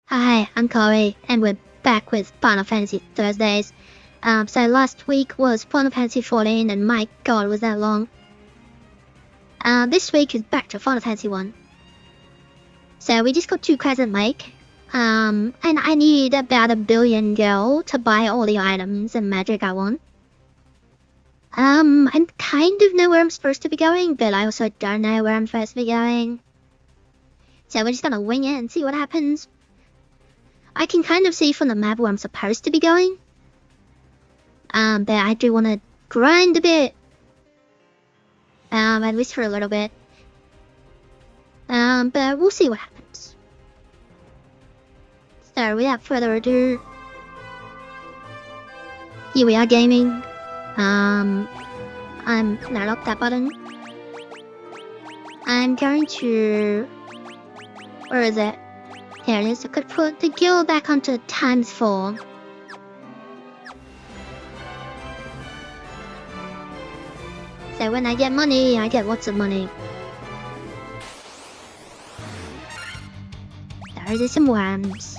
Hi, I'm Corey, and we're back with Final Fantasy Thursdays. So last week was Final Fantasy 14, and my god, was that long. This week is back to Final Fantasy 1. So we just got 2 crescent lake. And I need about 1 billion gil to buy all the items and magic I want. I kind of know where I'm supposed to be going, but I also don't know where I'm supposed to be going. So we're just gonna wing it and see what happens. I can kind of see from the map where I'm supposed to be going. But I do want to grind a bit. At least for a little bit. But we'll see what happens. So without further ado, here we are gaming. I'm not up that button. I'm going to, where is it? Here it is. I could put the gil back onto ×4. So when I get money, I get lots of money. There are some worms.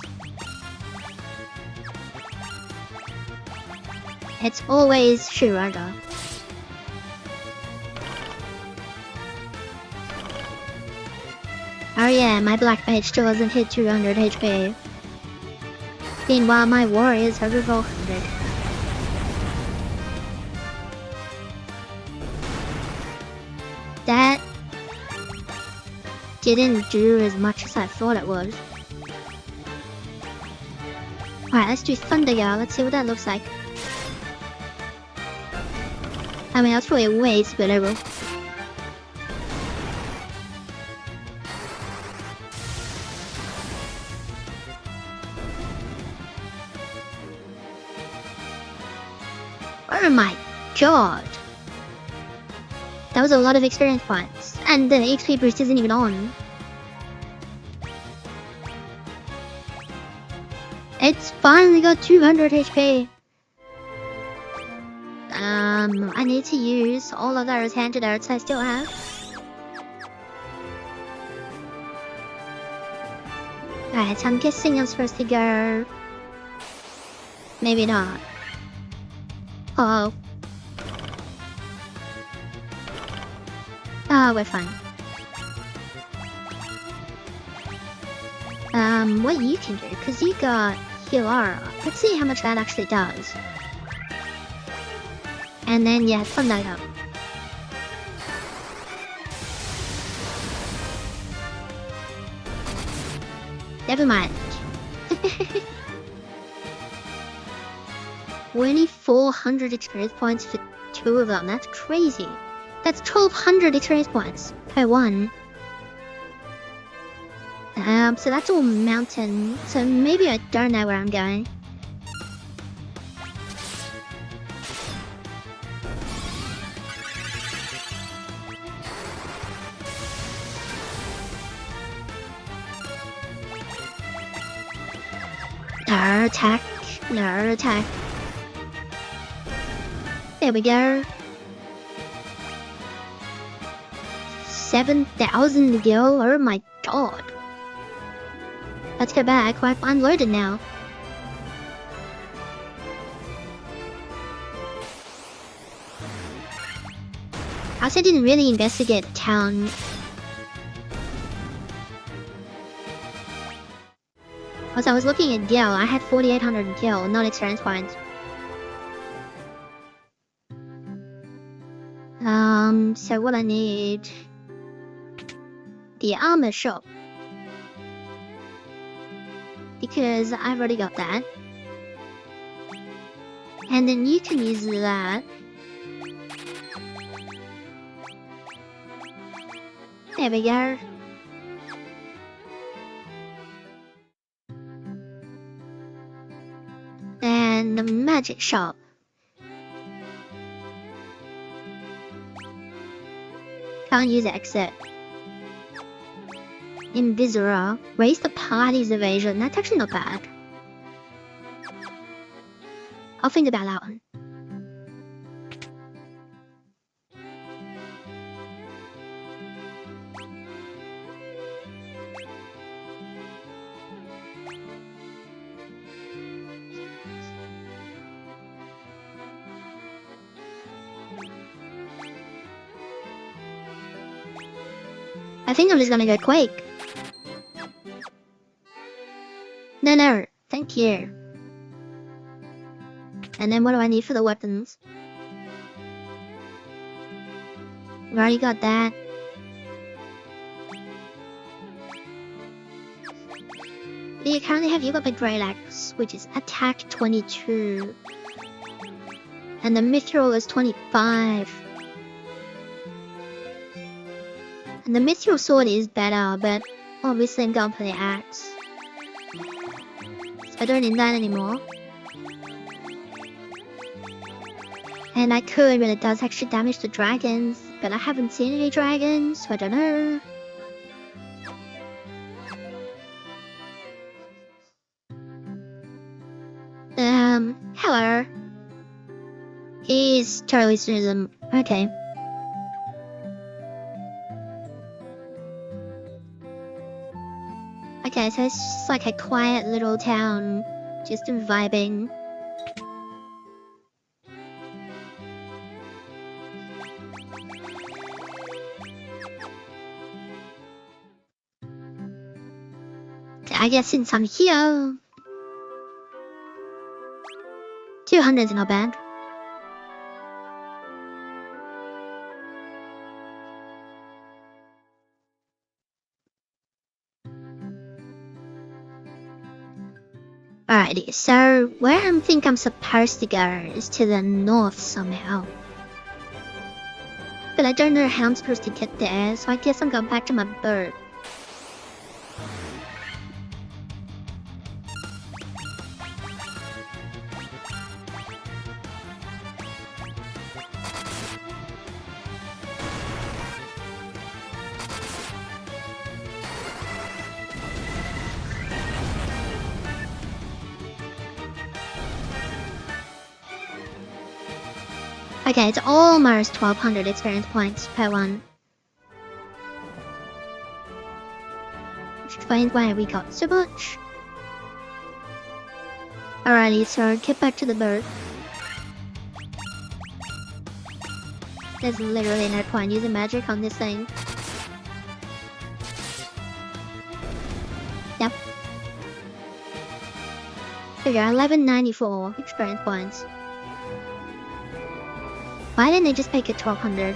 It's always Shiraga. Oh yeah, my black mage still hasn't hit 200 HP. Meanwhile, my warriors have over 400. That didn't do as much as I thought it would. Alright, let's do Thunder Girl. Let's see what that looks like. I mean, that's probably a waste, but I will. Oh my god! That was a lot of experience points, and the XP boost isn't even on. It's finally got 200 HP. I need to use all of those antidotes I still have. Alright, so I'm guessing I'm supposed to go... Maybe not. Oh. Oh, we're fine. What you can do, because you got Hilara. Let's see how much that actually does. And then, yeah, Thunder Girl. Never mind. 2,400 experience points for 2 of them. That's crazy. That's 1,200 experience points per one. So that's all mountain. So maybe I don't know where I'm going. No attack. No attack. There we go. 7,000 gil. Oh my god. Let's go back. We're unloaded now. I also didn't really investigate the town. As I was looking at gil, I had 4,800 gil, not experience points. So what I need... the armor shop. Because I've already got that. And then you can use that. There we go. And the magic shop. Can't use exit. Invisora. Raise the party's evasion. That's actually not bad. I'll think about that one. I think I'm just gonna go Quake. No, thank you. And then what do I need for the weapons? I've already got that. You currently have Yuga Great Axe, which is attack 22. And the Mithril is 25. And the Mithril sword is better, but obviously I'm going for the axe. So I don't need that anymore. And I could, but it does extra damage to dragons, but I haven't seen any dragons, so I don't know. Hello. He's totally snooze. Okay. Okay, so it's just like a quiet little town, just vibing. I guess since I'm here, 200 is not bad. Alrighty, so where I think I'm supposed to go is to the north somehow. But I don't know how I'm supposed to get there, so I guess I'm going back to my boat. Okay, it's almost 1200 experience points per one. Which explains why we got so much. Alrighty, so get back to the boat. There's literally no point using magic on this thing. Yep. There you go, 1194 experience points. Why didn't they just make it 1200?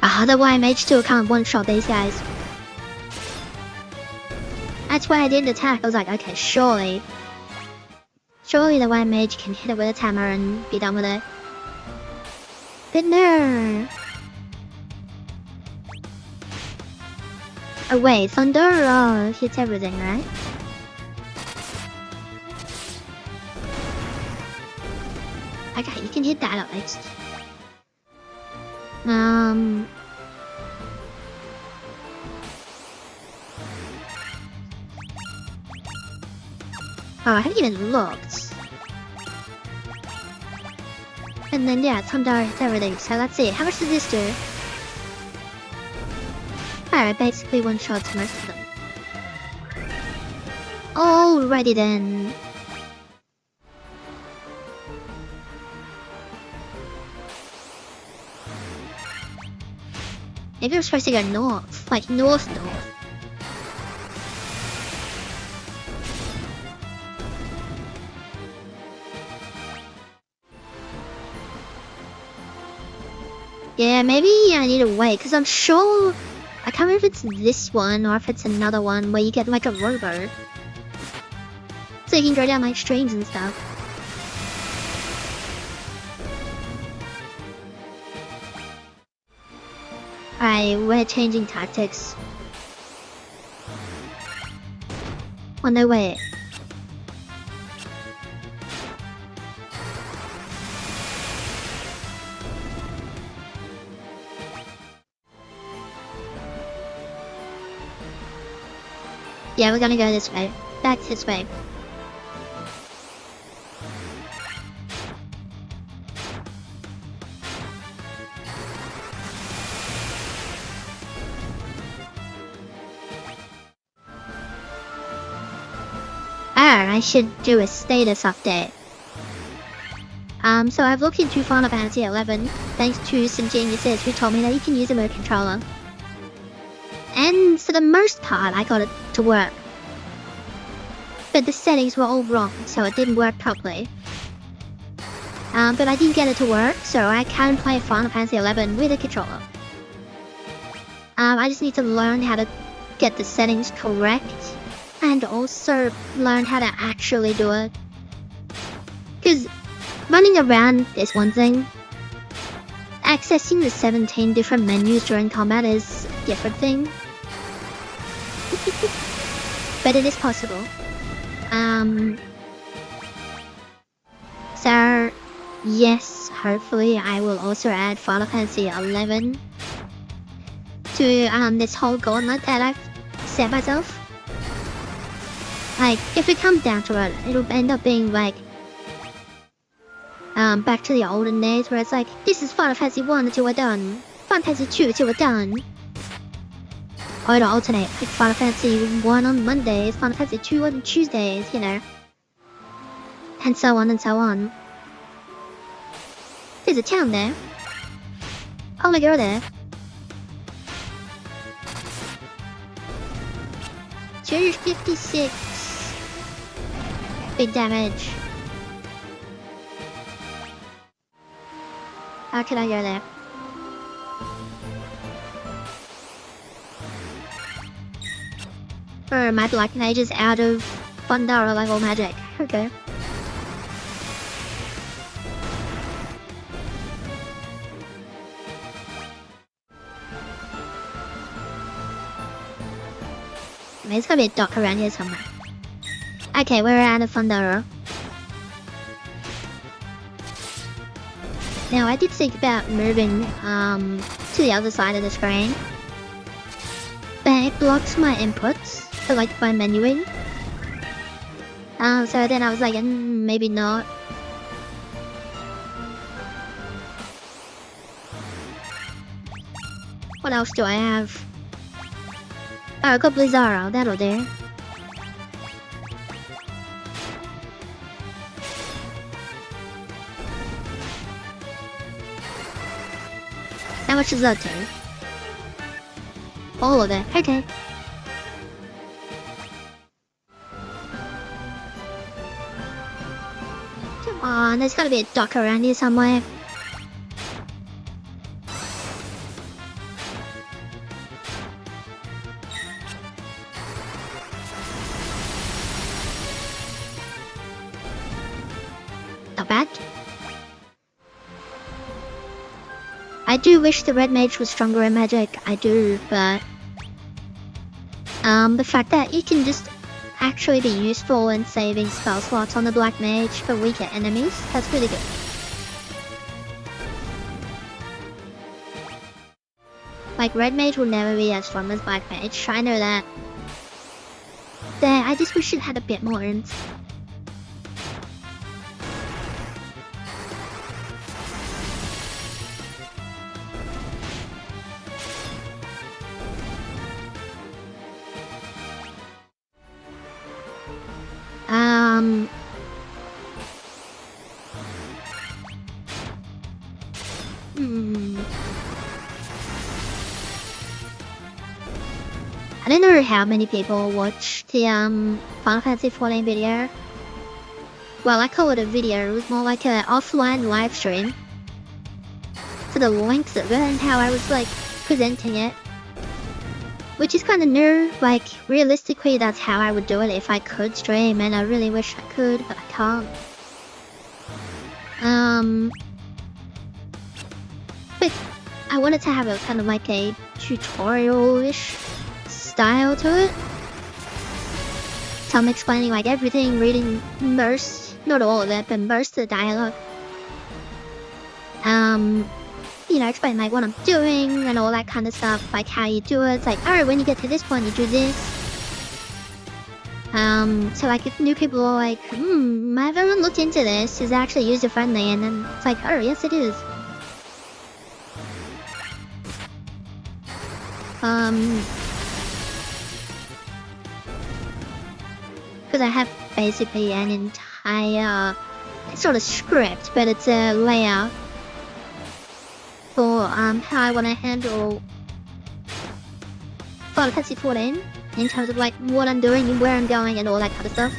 Ah, the YMH still can't one-shot these guys. That's why I didn't attack. I was like, okay, surely the YMH can hit it with its hammer and be done with it. But no. Oh wait, Thunder hits everything, right? Okay, you can hit that at least. Oh, I haven't even looked. And then yeah, Thunder hits everything. So let's see, how much does this do? Alright, basically one-shots most of them. Alrighty then. Maybe we're supposed to go north, like north. Yeah, maybe I need to wait, because I'm sure... I can't remember if it's this one or if it's another one where you get like a rowboat. So you can go down like streams and stuff. Alright, we're changing tactics. Oh no, wait. Yeah, we're gonna go this way. Back this way. I should do a status update. So I've looked into Final Fantasy 11 thanks to some geniuses who told me that you can use a remote controller. And for the most part, I got it to work. But the settings were all wrong, so it didn't work properly. But I did get it to work, so I can play Final Fantasy 11 with a controller. I just need to learn how to get the settings correct, and also learn how to actually do it. Because running around is one thing. Accessing the 17 different menus during combat is a different thing. But it is possible. So yes, hopefully I will also add Final Fantasy 11 to this whole gauntlet that I've set myself. Like, if it comes down to it, it'll end up being like back to the olden days where it's like, this is Final Fantasy 1 until we're done, Final Fantasy 2 until we're done. Or it'll alternate, like Final Fantasy 1 on Mondays, Final Fantasy 2 on Tuesdays, you know. And so on and so on. There's a town there. Oh my god, there. 256. Big damage. How can I go there? My Black Mage is out of Fundara level magic. Okay. There's gotta be a dock around here somewhere. Okay, we're out of Fundara. Now, I did think about moving to the other side of the screen, but it blocks my inputs for like my menuing. So then I was like, maybe not. What else do I have? Oh, I got Blizzaro, that'll do. How much does that do? All of it, okay. Come on, there's gotta be a dock around here somewhere. Not bad. I do wish the Red Mage was stronger in magic, I do, but the fact that it can just actually be useful in saving spell slots on the Black Mage for weaker enemies, that's really good. Like, Red Mage will never be as strong as Black Mage, I know that. I just wish it had a bit more oomph. I don't know how many people watch the Final Fantasy 14 video. Well, I call it a video, it was more like an offline live stream. For the length of it and how I was like presenting it. Which is kind of new, like realistically that's how I would do it if I could stream, and I really wish I could, but I can't. But I wanted to have a kind of like a tutorial-ish style to it. So I'm explaining like everything, reading most, not all of it, but most of the dialogue. You know, explain like what I'm doing and all that kind of stuff, like how you do it. It's like, alright, when you get to this point, you do this. So like if new people are like, I haven't looked into this, is it actually user friendly? And then it's like, oh yes it is. Because I have basically an entire sort of script, but it's a layout for how I want to handle Final Fantasy 14 in terms of like what I'm doing and where I'm going and all that kind of stuff.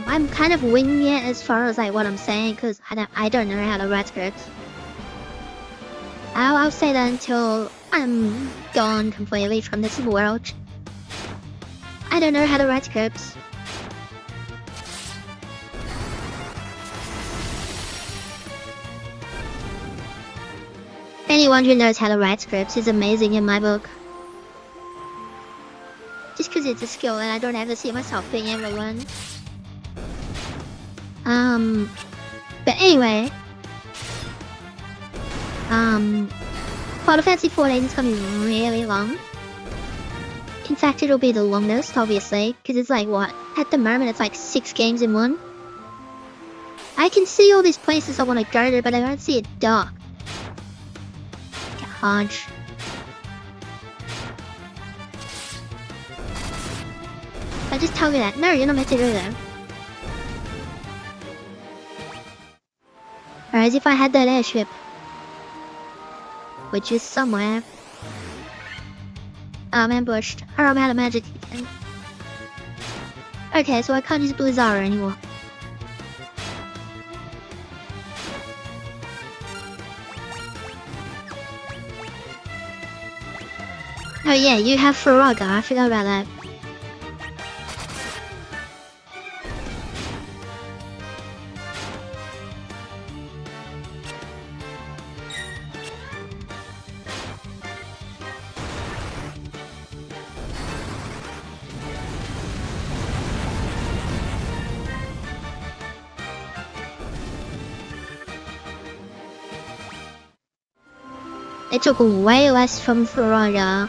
I'm kind of winging it as far as like what I'm saying because I don't know how to write scripts. I'll say that until I'm gone completely from this world. I don't know how to write scripts. Anyone who knows how to write scripts is amazing in my book. Just because it's a skill and I don't ever see myself being able to learn. But anyway, Final Fantasy 14 is gonna be really long. In fact, it'll be the longest, obviously, because it's like what? At the moment, it's like 6 games in one. I can see all these places I want to go to, but I don't see a dock. Can't. I just tell you that. No, you're not meant to do that. Or as if I had that airship. Which is somewhere. I'm ambushed. Or I'm out of magic again. Okay, so I can't use Blizzara anymore. Oh yeah, you have Faraga. I forgot about that. It took way less from Faraga.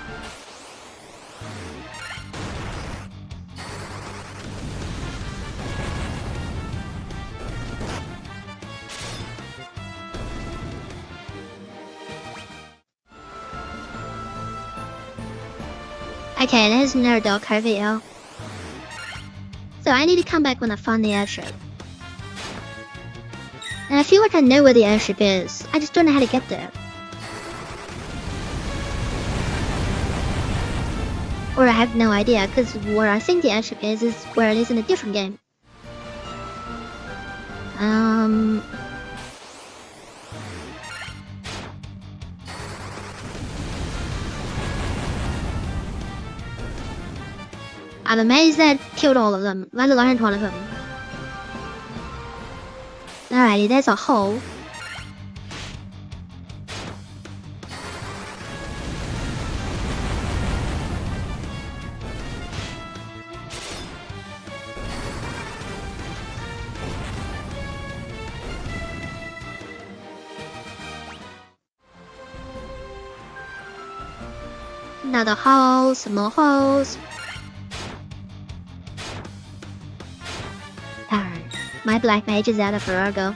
Okay, there's no dock over here. So I need to come back when I find the airship. And I feel like I know where the airship is. I just don't know how to get there. Or I have no idea, because where I think the airship is where it is in a different game. I'm amazed that killed all of them, let alone one of them. Alrighty, there's a hole. Another hole, some more holes. Darn, my black mage is out of Farago.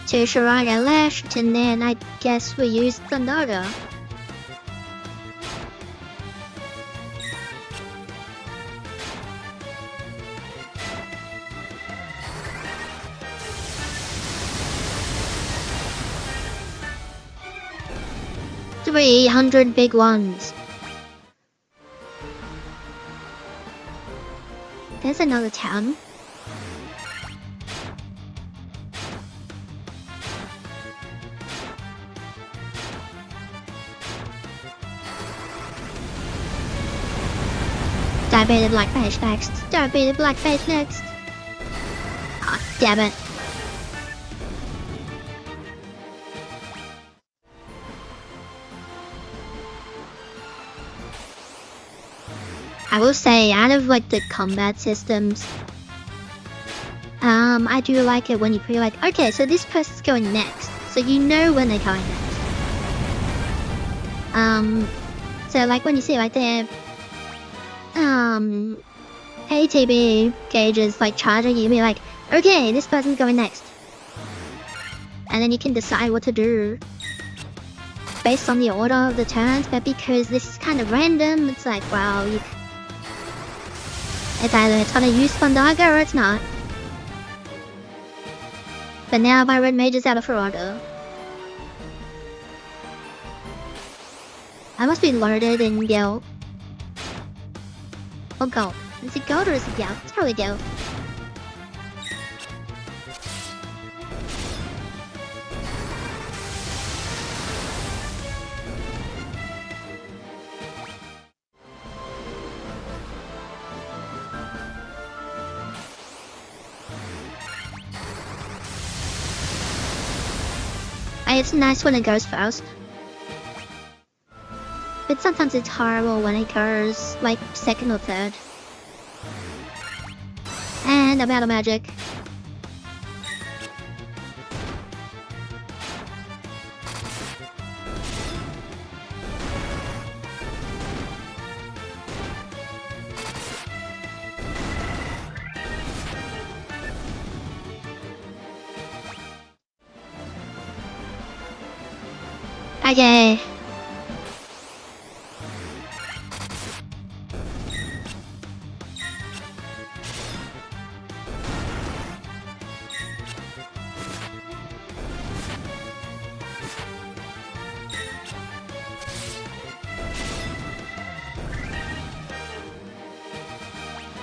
To Shiraga Lashed, and then I guess we use Thundaga. $300 big ones. There's another town. Don't be the black mage next. Don't be the black mage next. Ah, oh, damn it. I will say, out of like the combat systems, I do like it when you feel like, okay, so this person's going next, so you know when they're going next. So like when you see like their ATB gauges like charging, you be like, okay, this person's going next, and then you can decide what to do based on the order of the turns. But because this is kind of random, it's like, well, it's either it's gonna use Fundaga or it's not. But now my red mage is out of order. I must be loaded in gold. Or gold. Is it gold or is it gold? It's probably gold. It's nice when it goes fast. But sometimes it's horrible when it goes like second or third. And I'm out of magic. Okay.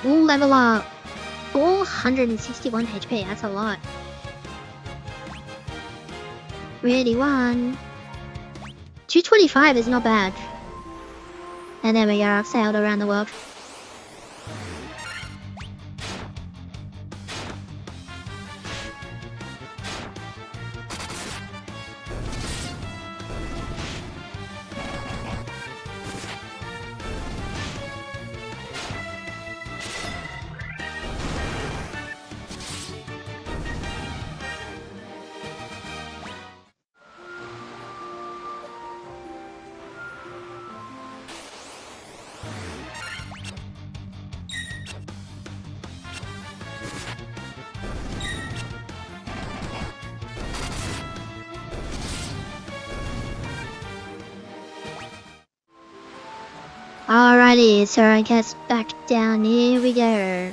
Ooh, level up. 461 HP, that's a lot. Really one. 225 is not bad. And there we go, I've sailed around the world. Alrighty, so I guess back down, here we go.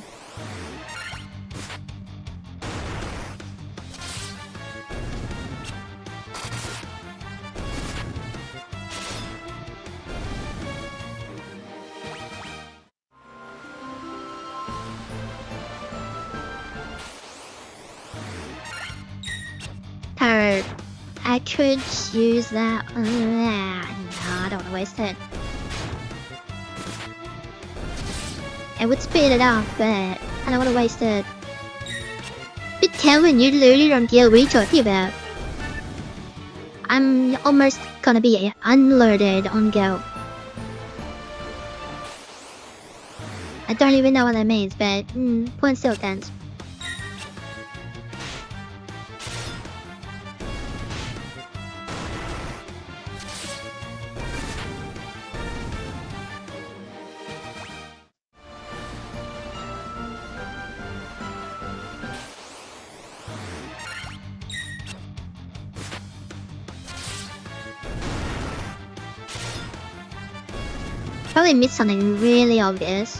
Tarot. I could use that. No, I don't want to waste it. It would speed it up, but I don't want to waste it. But Kevin, you literally don't get what you're talking about. I'm almost gonna be unloaded on go. I don't even know what that means, but point still stands. Probably missed something really obvious.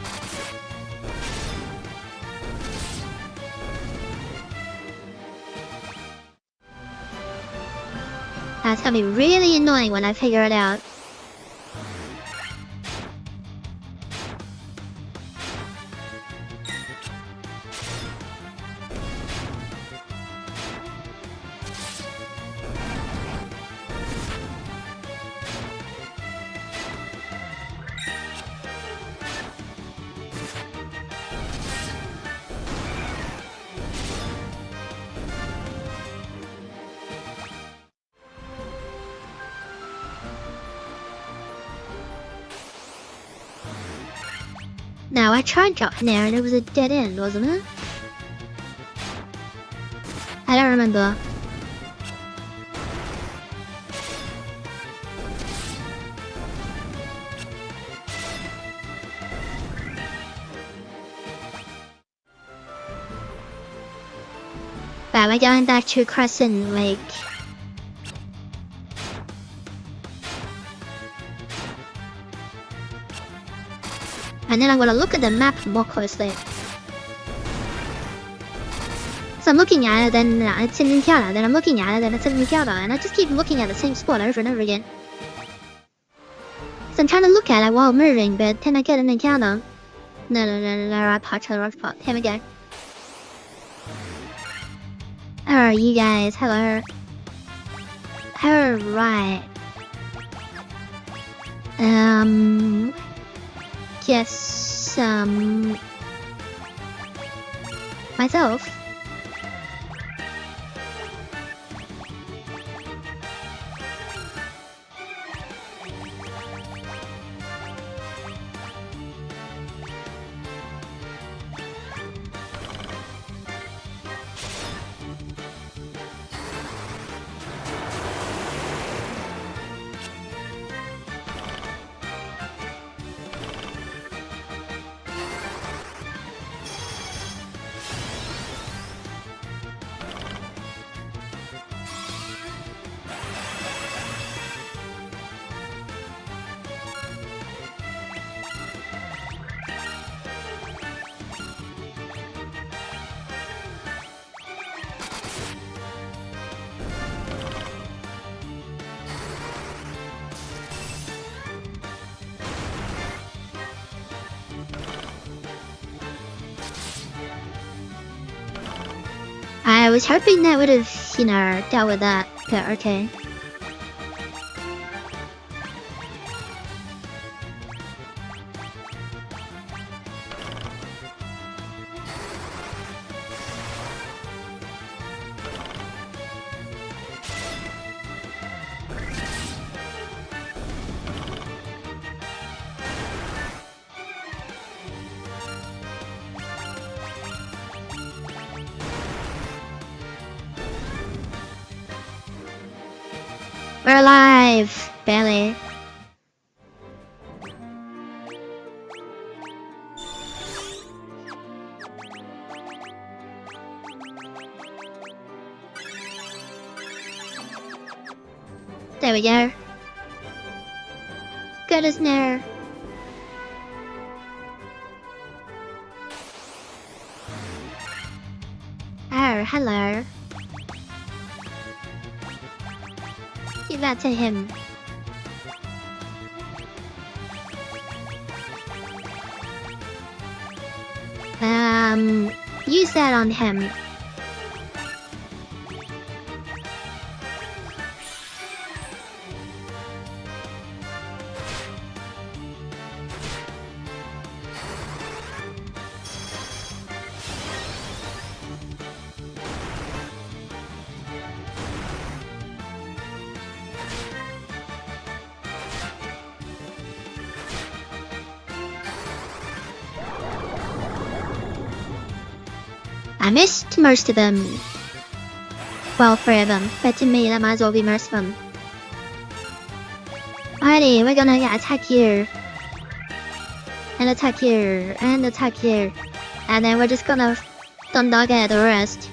That's gonna be really annoying when I figure it out. Now, I tried jumping there and it was a dead end, wasn't it? remember. But we're going back to Crescent Lake. And then I'm gonna look at the map more closely. So I'm looking at it, then it's in Intiana, then I'm looking at it, then it's in Intiana, and I just keep looking at the same spot over and over again. So I'm trying to look at it while moving, but then I get an Intiana. No, right spot. Here we go. Oh, you guys, hello. Alright. Yes, myself. I was hoping that would have, dealt with that, but okay. We're alive! Barely. There we go. Good as new. Oh, hello. Give that to him. Use that on him. I missed most of them. Well, 3 of them, but to me that might as well be most of them. Alrighty, we're gonna attack here. And attack here, and attack here. And then we're just gonna thunder get the rest.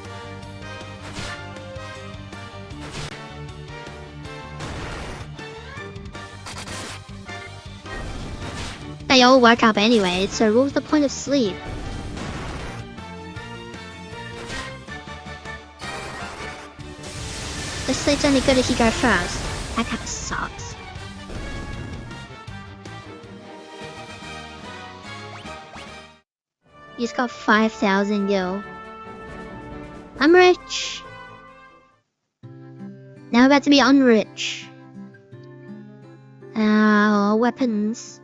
They all work up anyway, so what's the point of sleep? The sleep's only good if you go first. That kinda sucks. He's got 5,000 gil. I'm rich. Now about to be unrich. Weapons.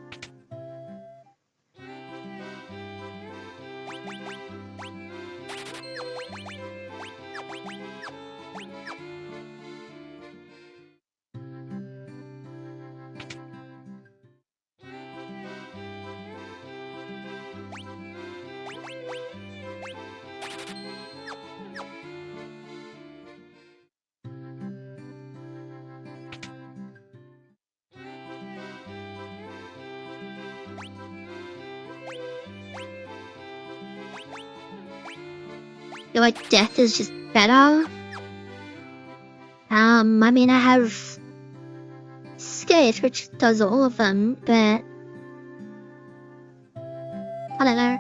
feel like death is just better. I mean, I have Skate, which does all of them, but I don't know.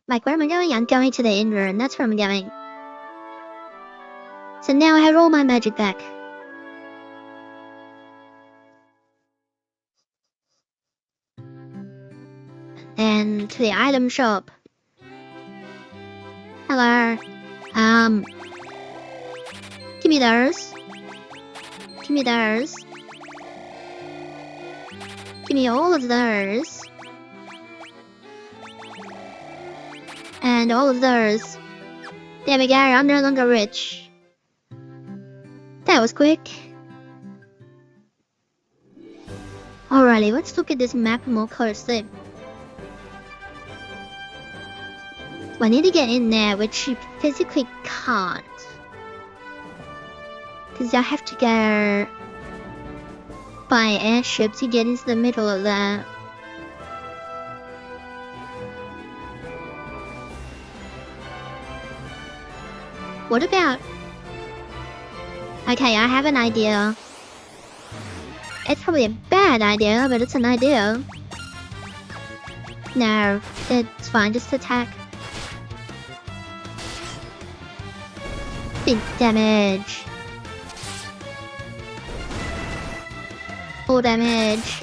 Like, where am I going? I'm going to the inn room. That's where I'm going. So now I have all my magic back. And to the item shop. Hello. Give me those. Give me those. Give me all of those. And all of those. There we go, I'm no longer rich. That was quick. Alrighty, let's look at this map more closely. I need to get in there, which you physically can't. Because I have to go by airship to get into the middle of that. What about... Okay, I have an idea. It's probably a bad idea, but it's an idea. No, it's fine, just attack. Big damage. Full damage.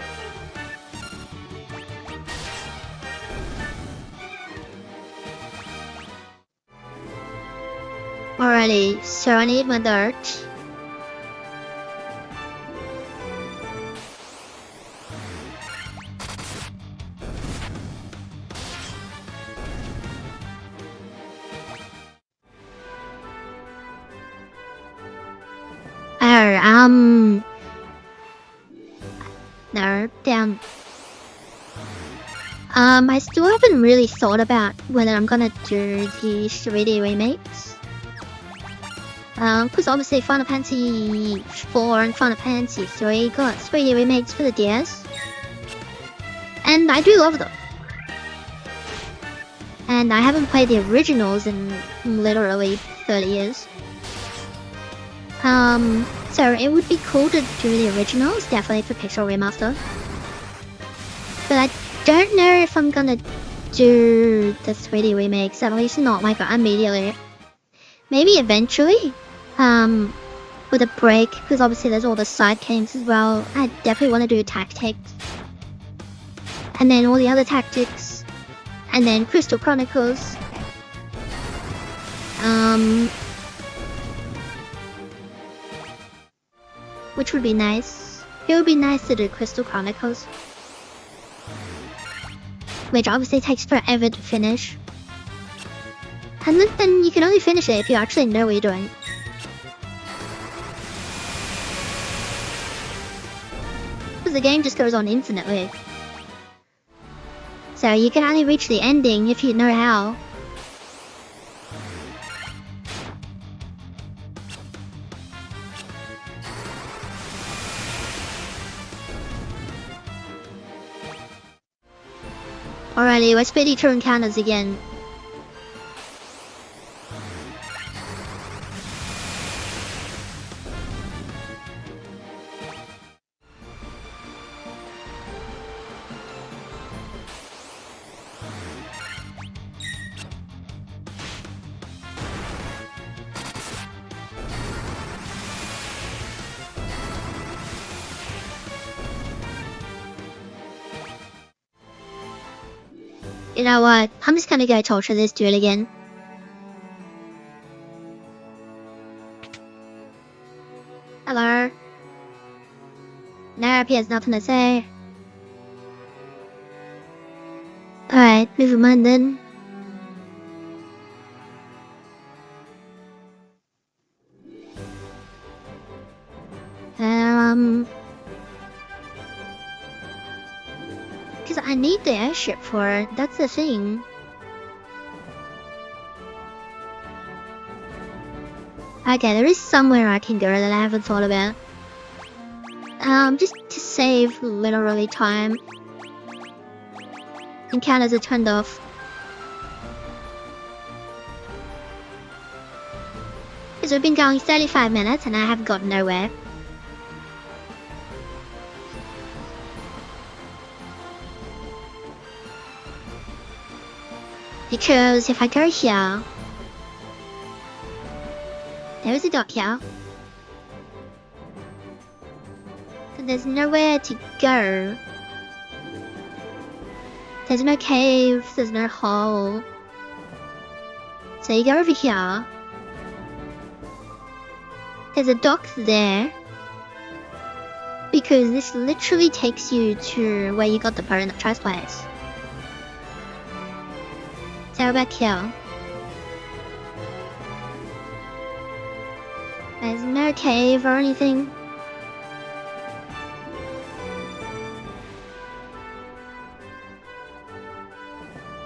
Alrighty, so I need my dirt. No, down. I still haven't really thought about whether I'm gonna do the 3D remakes. Because obviously Final Fantasy 4 and Final Fantasy 3 got 3D remakes for the DS. And I do love them. And I haven't played the originals in literally 30 years. So it would be cool to do the originals, definitely for Pixel Remaster. But I don't know if I'm gonna do the 3D remakes, at least not like immediately. Maybe eventually, with a break, because obviously there's all the side games as well. I definitely want to do Tactics. And then all the other Tactics. And then Crystal Chronicles. Which would be nice. It would be nice to do Crystal Chronicles. Which obviously takes forever to finish. And then you can only finish it if you actually know what you're doing. Because the game just goes on infinitely. So you can only reach the ending if you know how. Alrighty, let's speed each encounters again. You know what? I'm just gonna go torture this dude again. Hello. Nope, he has nothing to say. Alright, never mind then. Because I need the airship for it, that's the thing. Okay, there is somewhere I can go that I haven't thought about. Just to save literally time. Encounters are turned off. Because we've been going 35 minutes and I have gotten nowhere. Because if I go here, there is a dock here. So there's nowhere to go. There's no cave, there's no hole. So you go over here. There's a dock there. Because this literally takes you to where you got the boat in the first place. So back here. There's no cave or anything.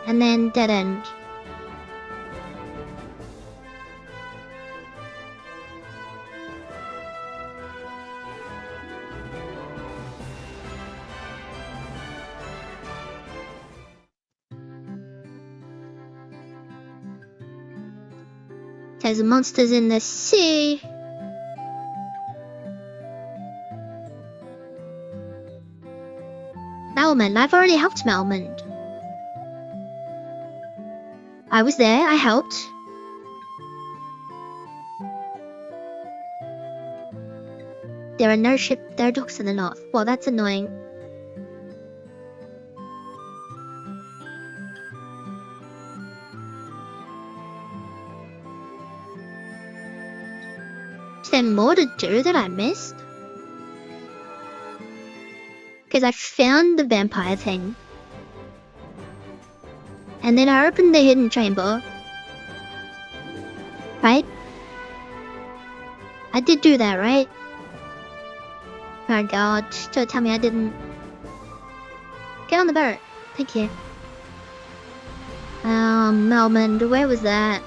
And then dead end. There's monsters in the sea. Melman, I've already helped Melman. I was there, I helped. There are no docks in the north. Well, that's annoying. Is there more to do that I missed? Because I found the vampire thing. And then I opened the hidden chamber. Right? I did do that, right? Oh god, don't tell me I didn't. Get on the boat. Thank you. Melman, where was that?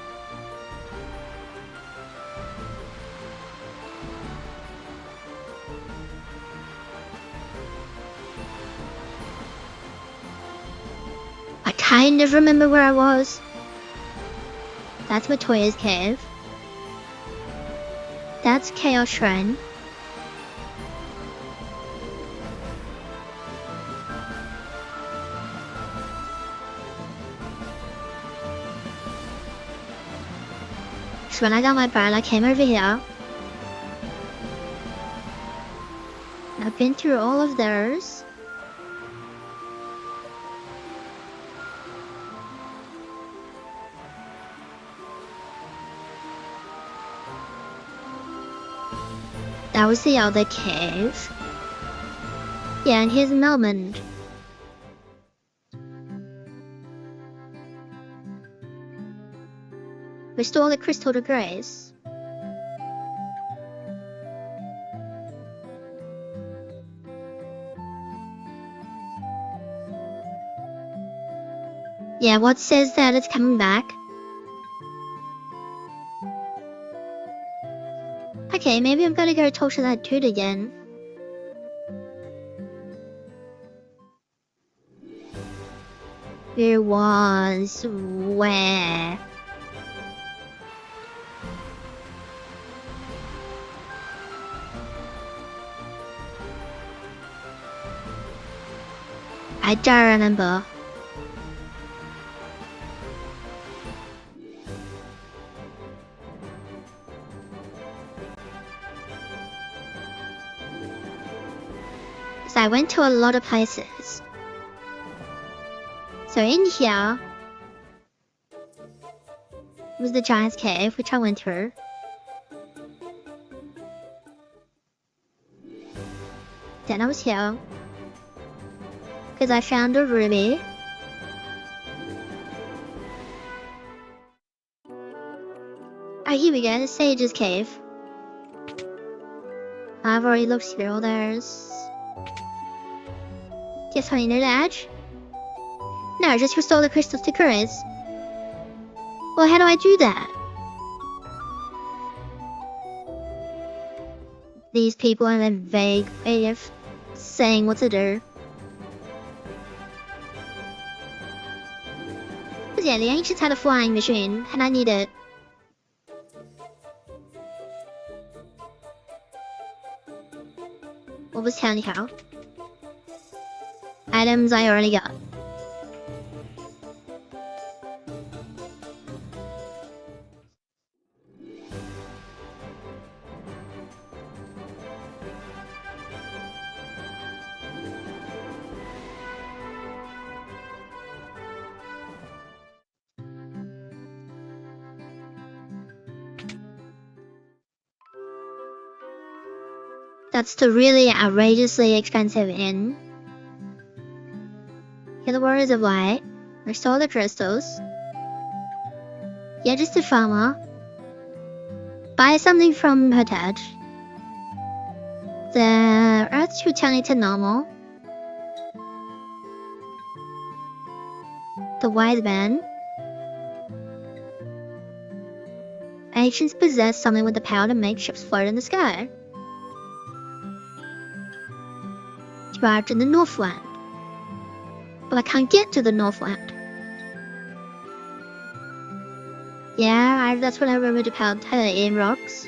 I kind of remember where I was. That's Matoya's cave. That's Chaos Shrine. So when I got my boat, I came over here. I've been through all of those. That was the other cave. Yeah, and here's Melmond. Restore the crystal to grace. Yeah, what says that it's coming back? Okay, maybe I'm gonna go talk to that dude again. There was where? I don't remember. So I went to a lot of places. So in here was the Giant's Cave, which I went through. Then I was here. Because I found a ruby. Oh, here we go, the Sage's Cave. I've already looked through all those. Guess what you need to add? No, just restore the crystals to Kuris. Well, how do I do that? These people have a vague way of saying what to do. But yeah, the ancients had a flying machine, and I need it. 我不抢条 items I already got. That's the really outrageously expensive inn. Hear the words of light. Restore the crystals. You're just a farmer. Buy something from her dad. The earth should turn it to normal. The wise man. Ancients possess something with the power to make ships float in the sky. Drive to the Northland. But I can't get to the Northland. Yeah, that's what I remember about in rocks.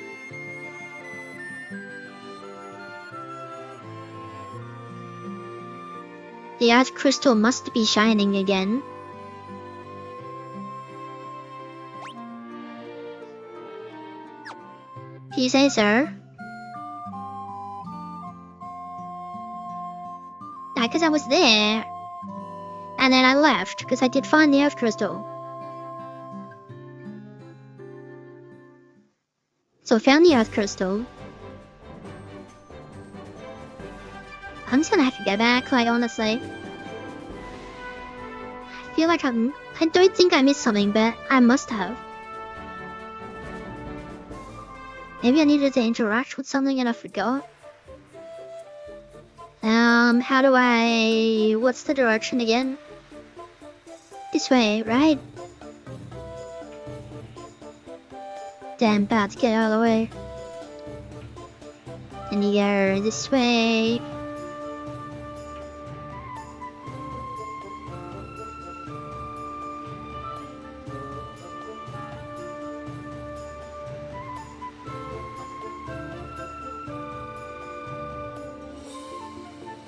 The earth crystal must be shining again. Do you say so? Because I was there. And then I left, because I did find the earth crystal. So I found the earth crystal. I'm just gonna have to go back, like, honestly. I feel like I don't think I missed something, but I must have. Maybe I needed to interact with something and I forgot. How do I... What's the direction again? This way, right? Damn, bad to get out of the way. And you go this way.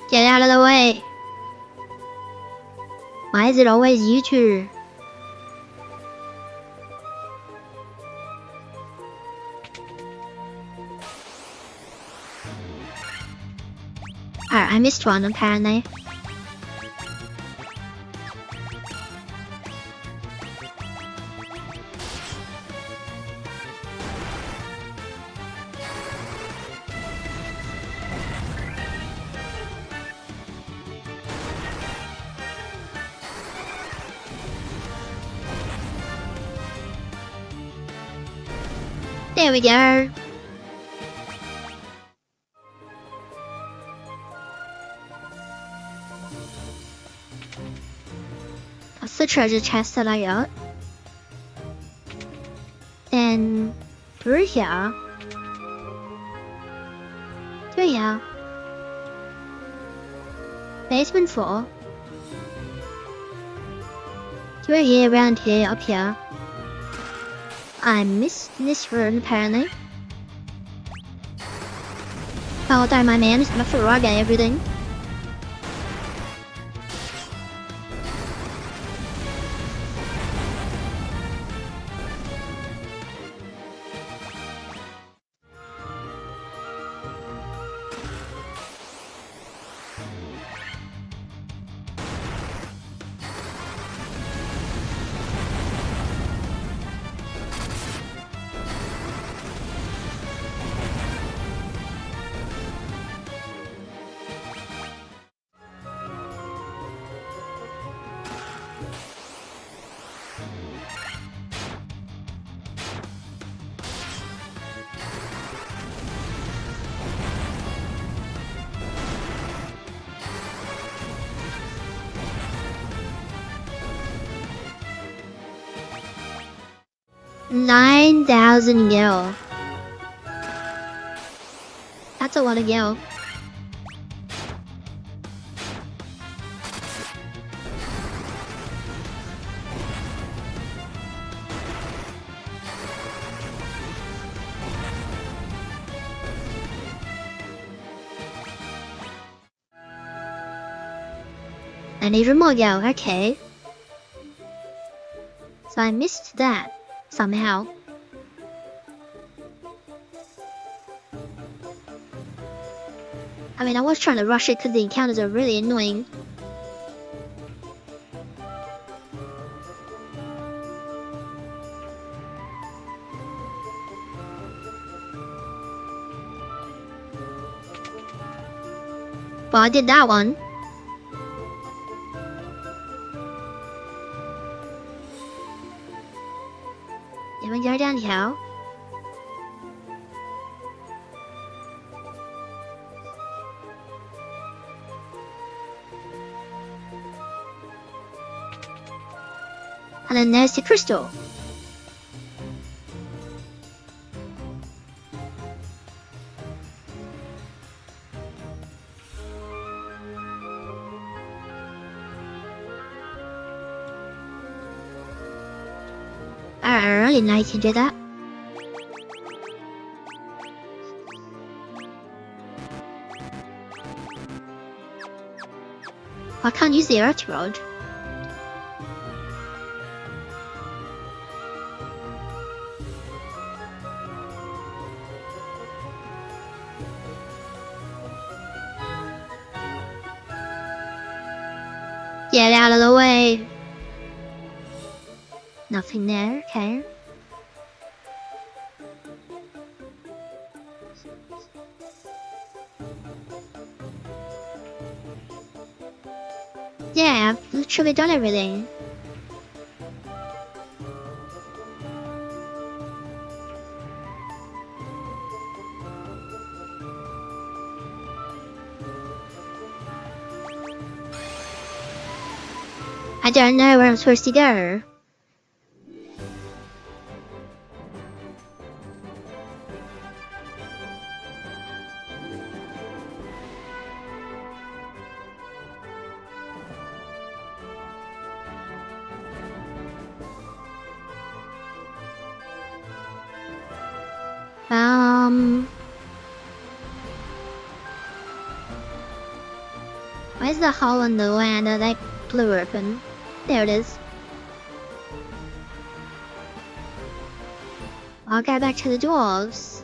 Get out of the way. Why is it always you two? I missed one apparently. There we go. That's the treasure chest that I got. Then through here. Through here. Basement 4. Through here, around here, up here. I missed this room apparently. Oh, don't mind me, I'm just gonna frog everything. $9,000 gil. That's a lot of gil. And even more go, okay. So I missed that, somehow. I mean, I was trying to rush it because the encounters are really annoying. But I did that one. Then we go down here. And then there's the crystal. I really like to do that. I can't use the earth rod. Get out of the way. Nothing there, okay. Yeah, I've literally done everything. I don't know where I'm supposed to go. Where's the hole in the land that I blew open? There it is. I'll get back to the dwarves.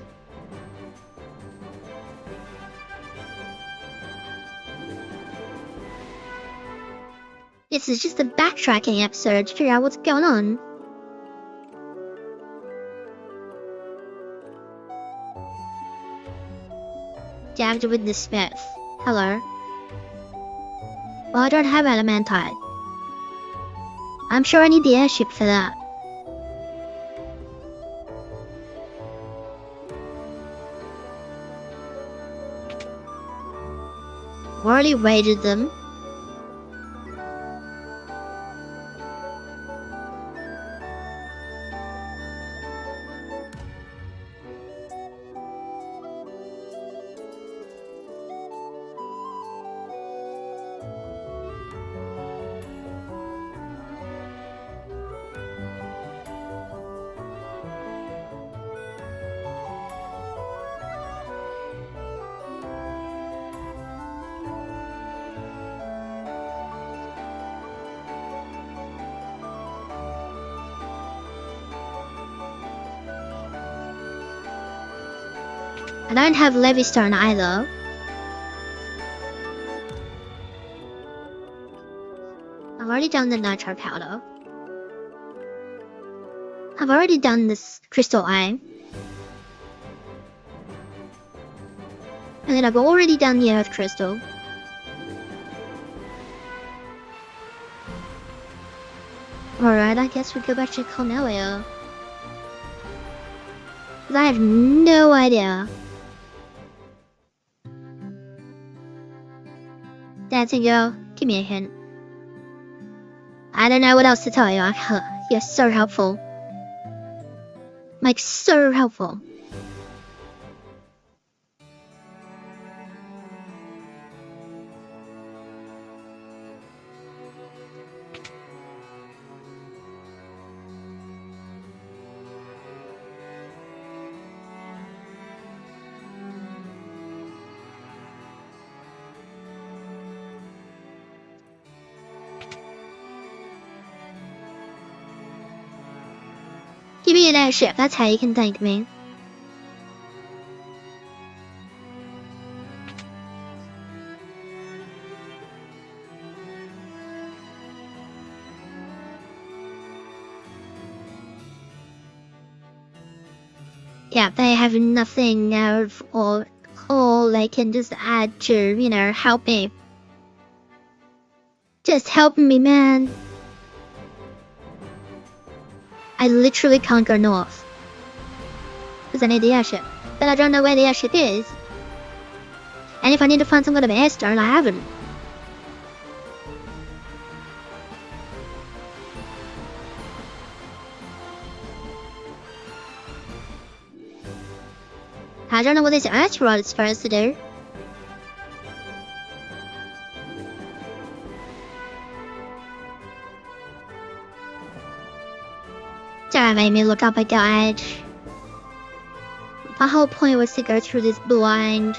This is just a backtracking episode to figure out what's going on. Jabbed with the smith. Hello. Well, I don't have elementite. I'm sure I need the airship for that. Already raided them. I don't have Levystone either. I've already done the nitro powder. I've already done this crystal eye. And then I've already done the earth crystal. Alright, I guess we go back to Cornelia. Because I have no idea. Dancing girl, give me a hint. I don't know what else to tell you. You're so helpful. Like, so helpful. Give me an airship, that's how you can thank me. Yeah, they have nothing of or all they can just add to, help me. Just help me, man. I literally can't go north. Because I need the airship. But I don't know where the airship is. And if I need to find some kind of airstone, I haven't. I don't know what this asteroid is supposed to do. That made me look up a guide. My whole point was to go through this blind.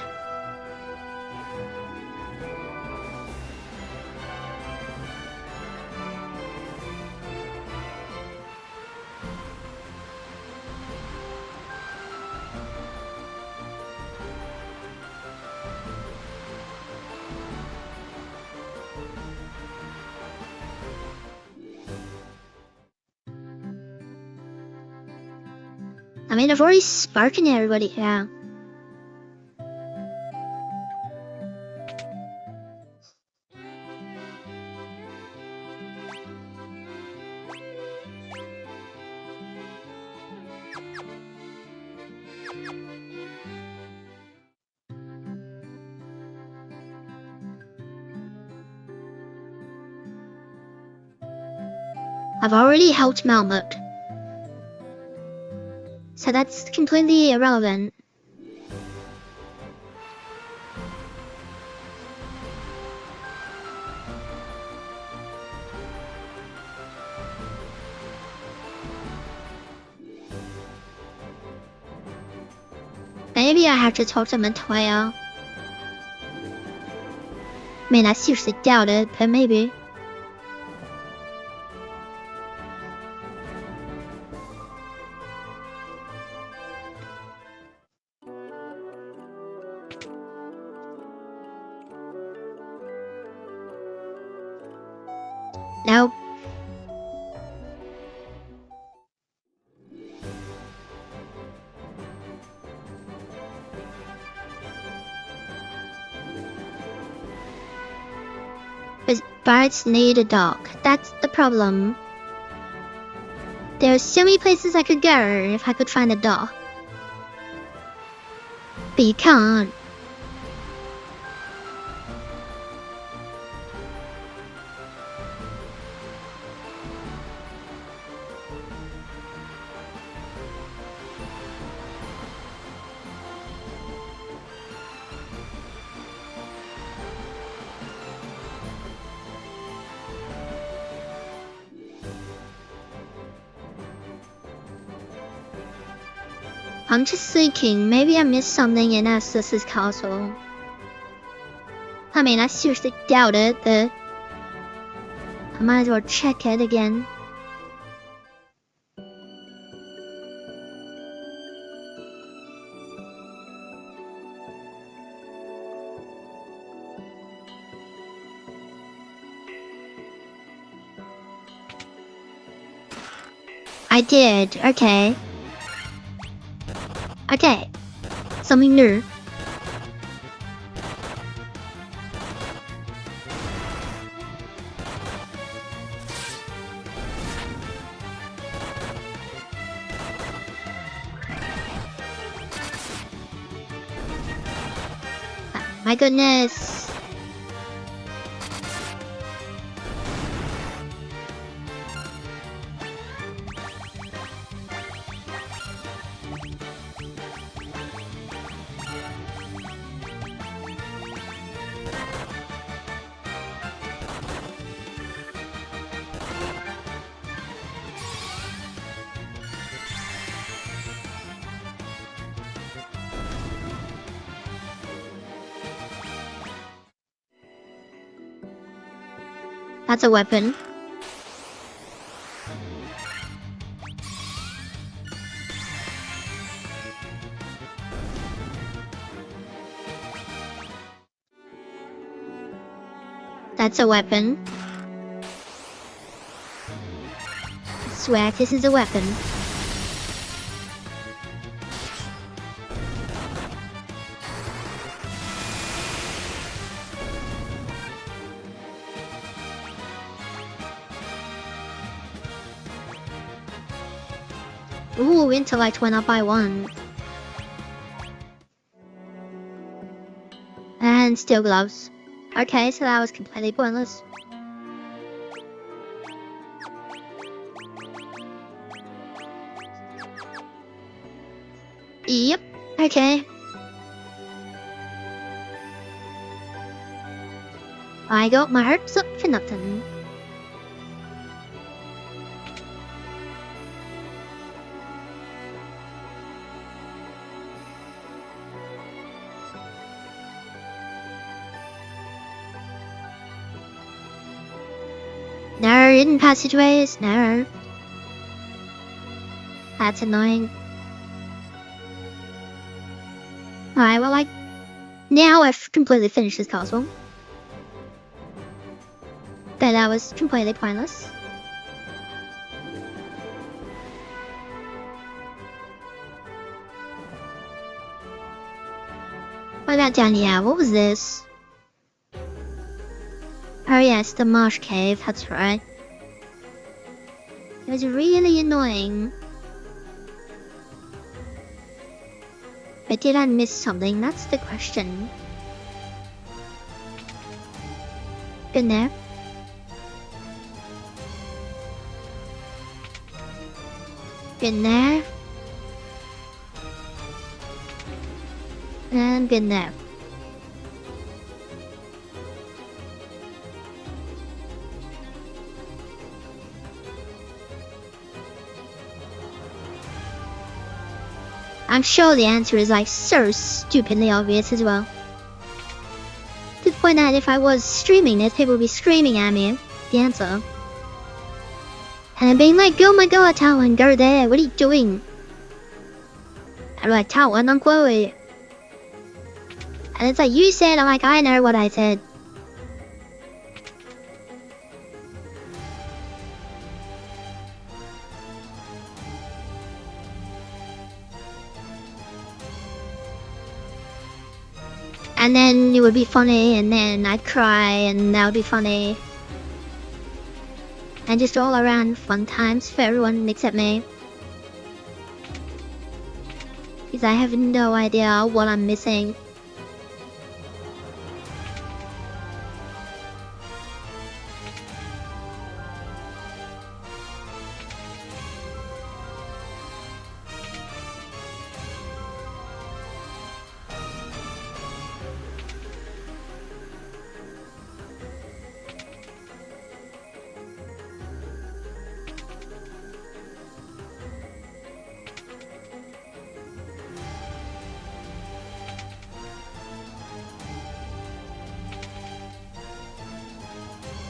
I mean, I've already spoken to everybody here. I've already helped Malmut. So that's completely irrelevant. Maybe I have to talk to Montoya. I mean, I seriously doubt it, but maybe. Nope. But birds need a dog. That's the problem. There are so many places I could go if I could find a dog. But you can't. I'm just thinking, maybe I missed something in Estes' castle. I mean, I seriously doubt it, but I might as well check it again. I did, okay. Okay, something new. My goodness. That's a weapon. That's a weapon. I swear this is a weapon. Ooh, intellect went up by 1. And steel gloves. Okay, so that was completely pointless. Yep, okay. I got my hopes up for nothing. No, hidden passageways, no. That's annoying. Alright, well, now I've completely finished this castle. But that was completely pointless. What about down here? What was this? Oh yes, the marsh cave, that's right. It was really annoying. But did I miss something? That's the question. Been there. Been there. And been there. I'm sure the answer is like so stupidly obvious as well. To the point that if I was streaming this, people would be screaming at me the answer. And I'm being like, oh my god, Talon, go there, what are you doing? I'm like, Talon, I'm Chloe. And it's like, you said, I'm like, I know what I said. And then it would be funny, and then I'd cry, and that would be funny. And just all around fun times for everyone except me. Because I have no idea what I'm missing.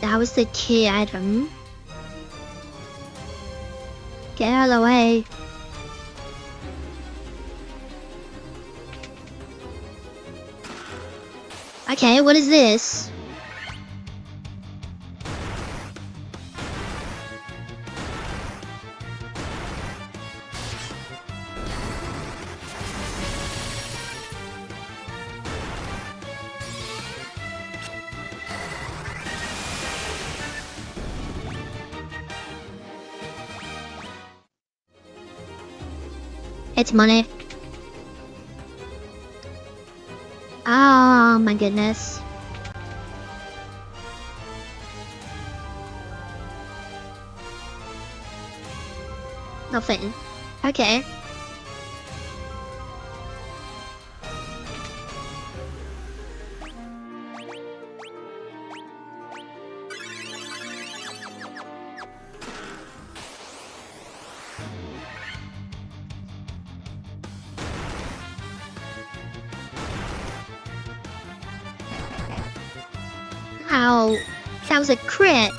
That was the key item. Get out of the way. Okay, what is this? It's money. Oh my goodness. Nothing. Okay. Ow. That was a crit.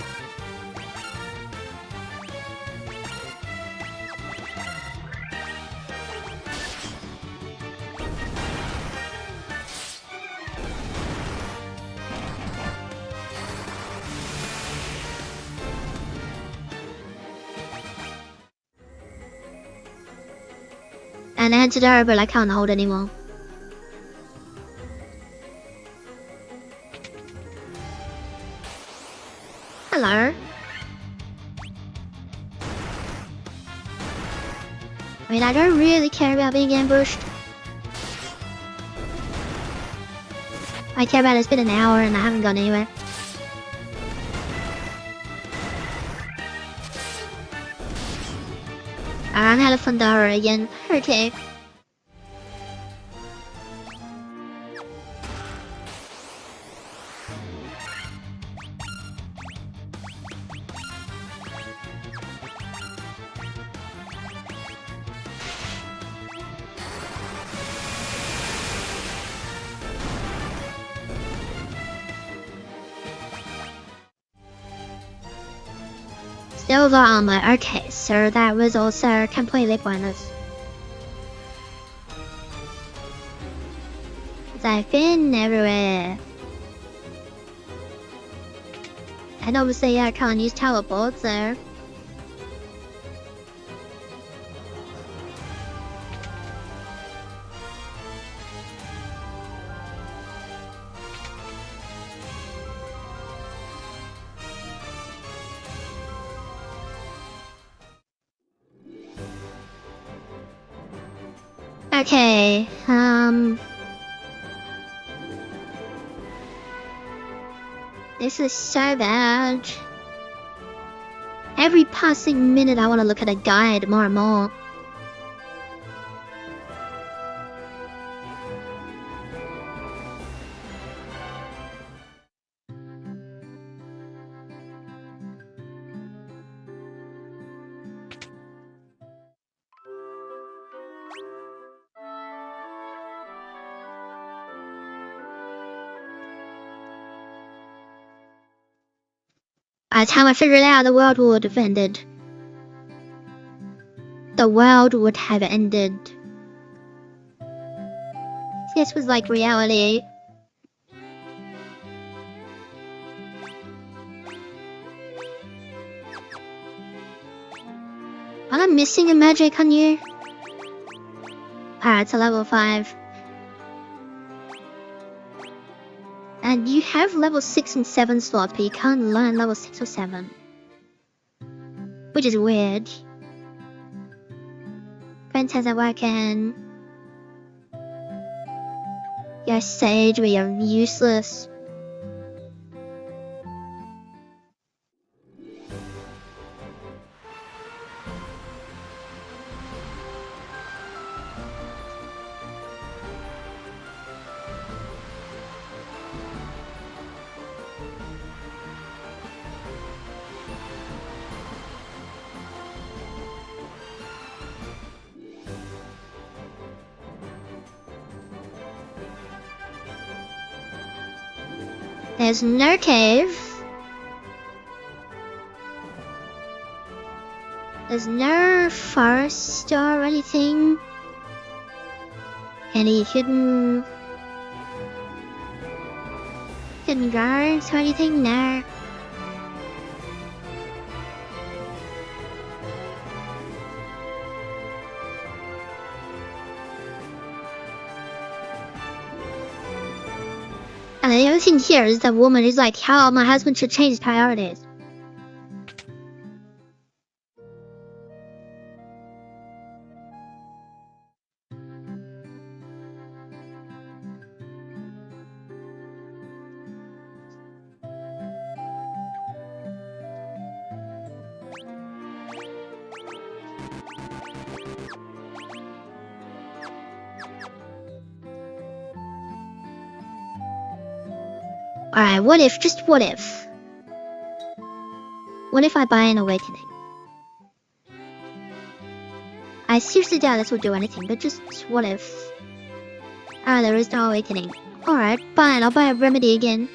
And I entered her, but I can't hold anymore. Hello. I mean, I don't really care about being ambushed. I care about it's been an hour and I haven't gone anywhere. I'm out of Thundara again. Okay. Silver armor, okay, so that was also completely pointless. I've been everywhere. And obviously I can't use teleport, so... Okay, this is so bad. Every passing minute I want to look at a guide more and more. By the time I figured out, the world would have ended. The world would have ended. This was like reality. Am I missing a magic on you? Alright, it's a level 5. And you have level 6 and 7 slots, but you can't learn level 6 or 7. Which is weird. Friends has a working. You're sage, but you're useless. There's no cave. There's no forest or anything. Any hidden guards or anything? No. And the other thing here is that woman is like, how my husband should change his priorities. Alright, what if, just what if? What if I buy an awakening? I seriously doubt this will do anything, but just what if? Ah, there is no awakening. Alright, fine, I'll buy a remedy again.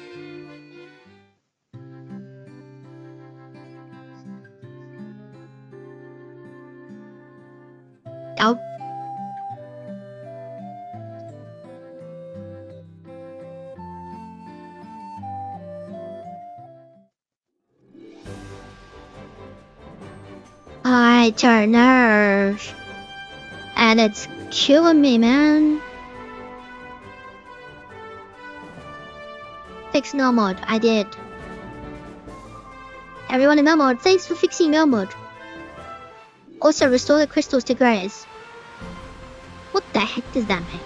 Oh. I don't know. And it's killing me, man. Fix no mod. I did. Everyone in Melmod, thanks for fixing Melmod. Also, restore the crystals to Grace. What the heck does that mean?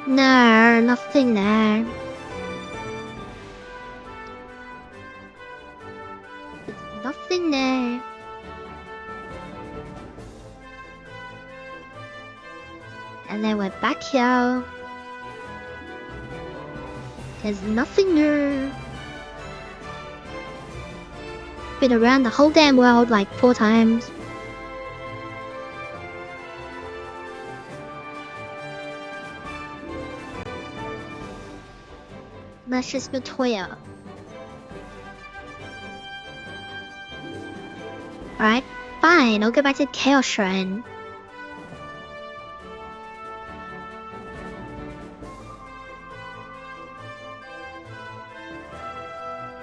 No, nothing there. There's nothing there. And then we're back here. There's nothing there. Been around the whole damn world like 4 times. Let's just go Toya. Alright, fine, I'll go back to Chaos Shrine.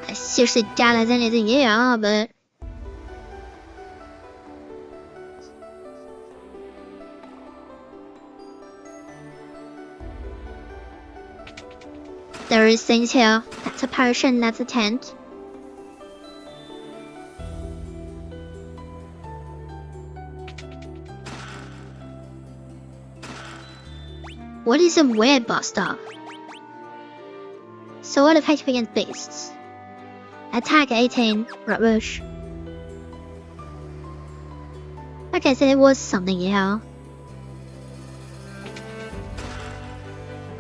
I seriously doubt there's anything here, but... there is things here. That's a potion, that's a tent. What is a weird buster? Sword effective against beasts. Attack 18, rubbish. Okay, so there was something here.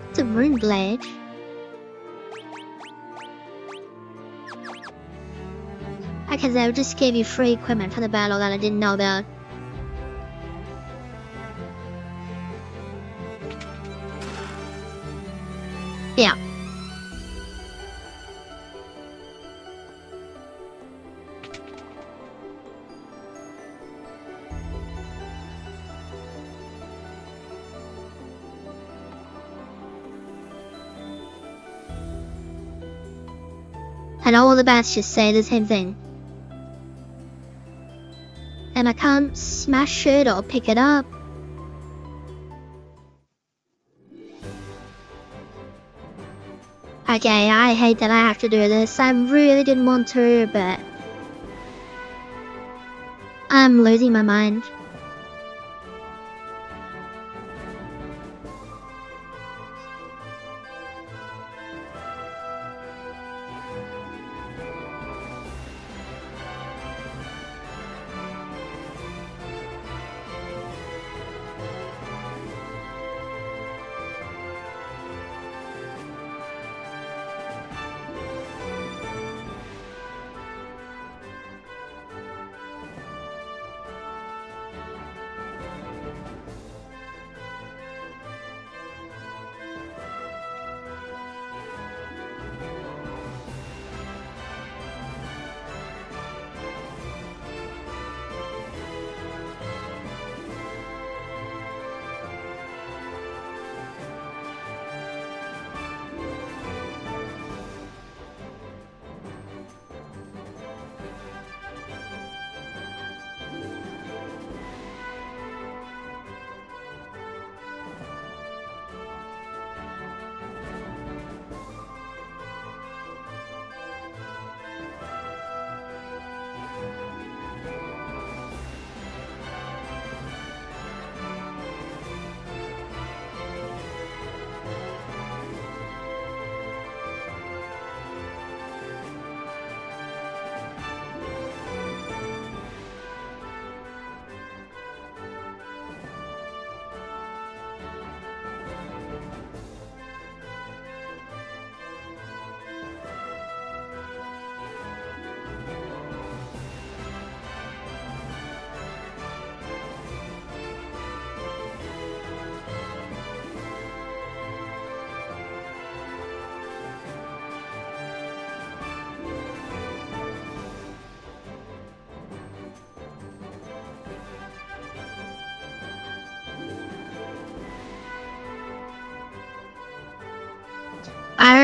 It's a rune blade. Okay, so they just gave you free equipment for the battle that I didn't know about. Yeah. And all the bats just say the same thing. And I can't smash it or pick it up. Okay, I hate that I have to do this. I really didn't want to, but... I'm losing my mind.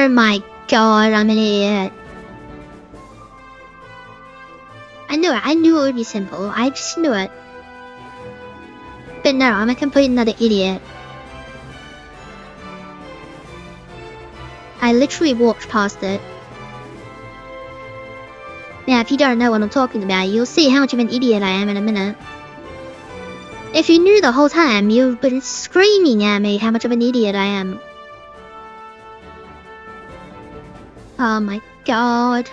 my god, I'm an idiot. I knew it would be simple. I just knew it. But no, I'm a complete another idiot. I literally walked past it. Now, if you don't know what I'm talking about, you'll see how much of an idiot I am in a minute. If you knew the whole time, you've been screaming at me how much of an idiot I am. Oh my god.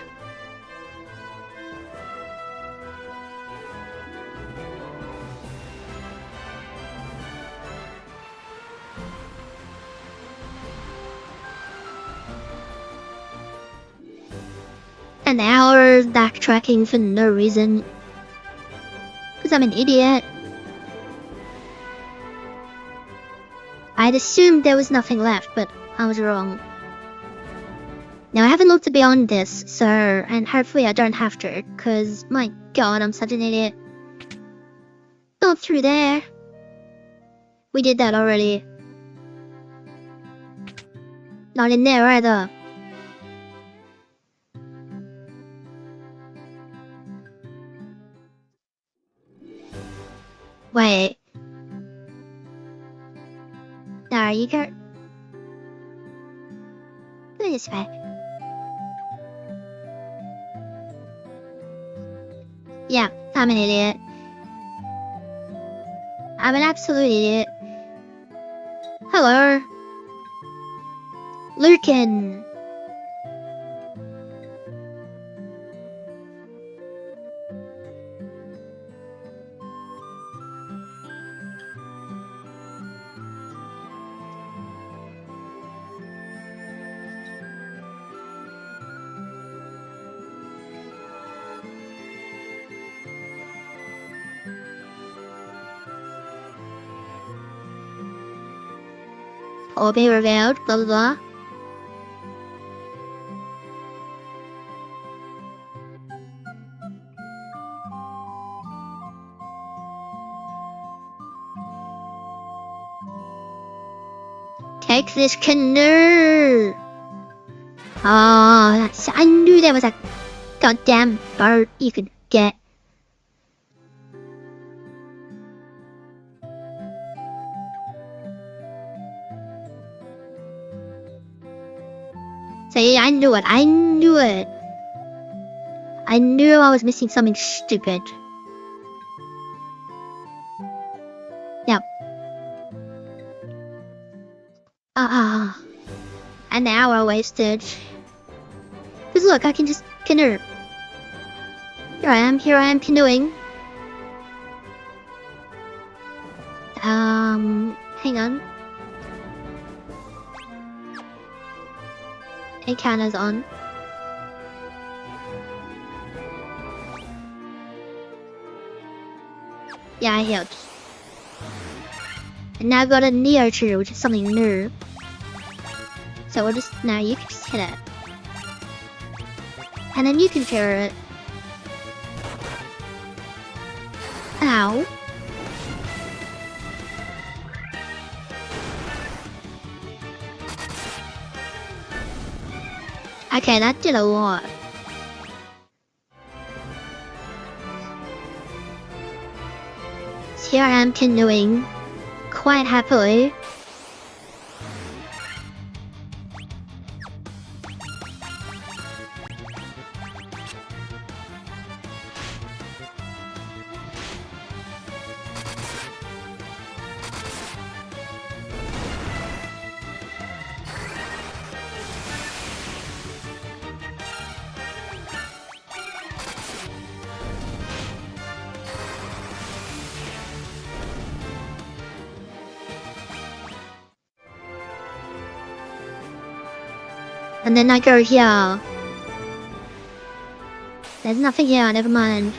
An hour backtracking for no reason. Because I'm an idiot. I'd assumed there was nothing left, but I was wrong. Now I haven't looked beyond this, so, and hopefully I don't have to, because my god, I'm such an idiot. Not through there. We did that already. Not in there either. Wait. There you go. Go this way. Yeah, I'm an idiot. I'm an absolute idiot. Hello. Lucan. Or be revealed, blah blah blah. Take this canoe. Oh, I knew there was a goddamn boat you could get. See, I knew it. I knew it. I knew I was missing something stupid. Now. An hour wasted. Because look, I can just canoe. Here I am canoeing. Hang on. Encounter's on. Yeah, I healed. And now I've got a Neo tree, which is something new. So we'll just, now you can just hit it. And then you can clear it. Ow. Okay, that did a lot. So here I am canoeing quite happily. And then I go here. There's nothing here, never mind.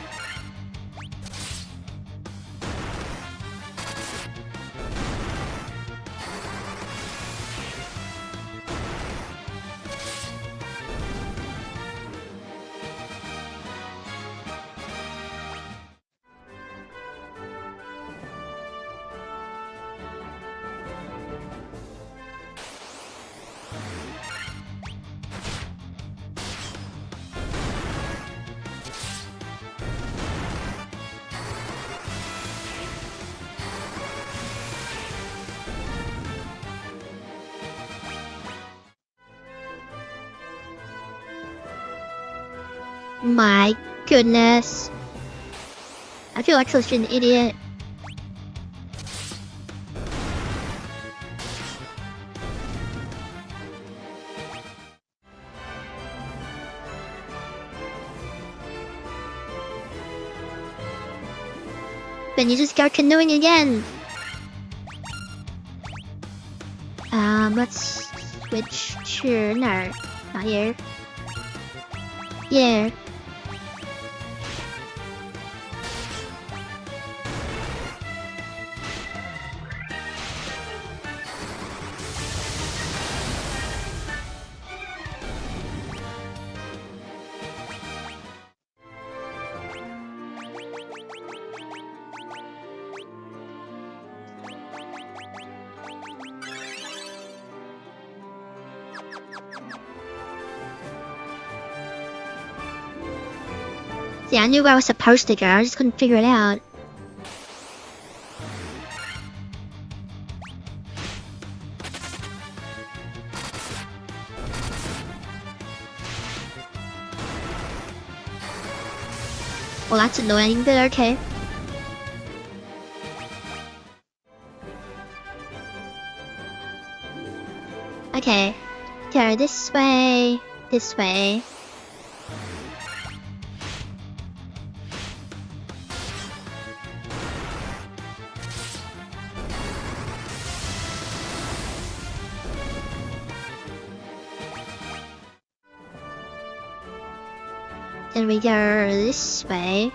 My goodness. I feel like such an idiot. Then you just go canoeing again. Let's switch to... no, not here. Yeah. See, I knew where I was supposed to go, I just couldn't figure it out. Well, that's annoying, but okay. Okay. Go this way, this way. Then we go this way.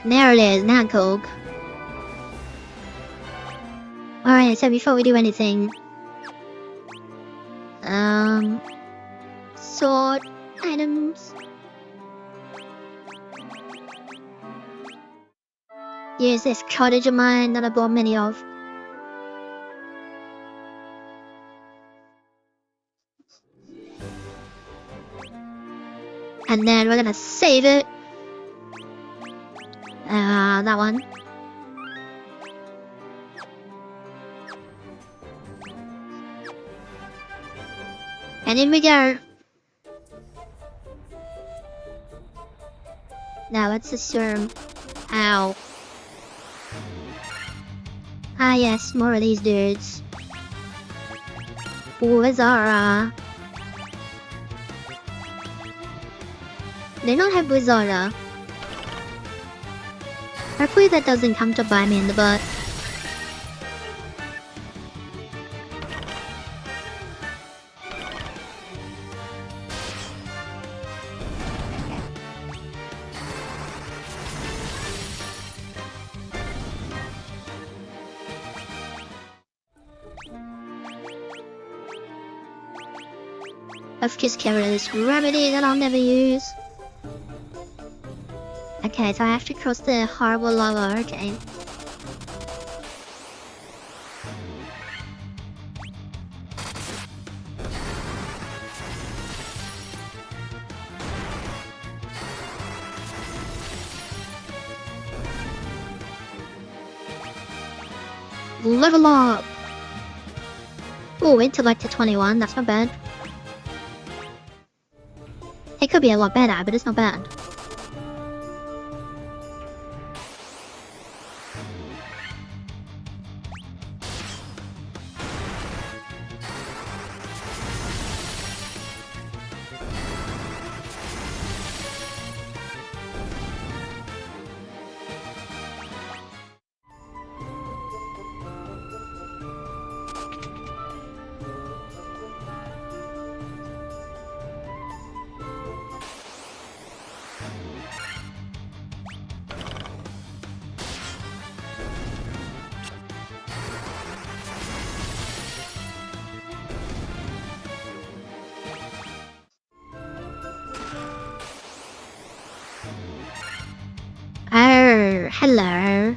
And there it is, now Coke. Alright, so before we do anything, sword items. Use this cottage of mine that I bought many of. And then we're gonna save it. That one. And in we go. Now let's assume. Ow. Ah yes, more of these dudes. Ooh, Wizara. They don't have Wizara. Hopefully that doesn't come to bite me in the butt. Let's just get rid of this remedy that I'll never use. Okay, so I have to cross the horrible lava, okay. Level up! Ooh, intellect to 21, that's not bad. It could be a lot better, but it's not bad. Oh, hello.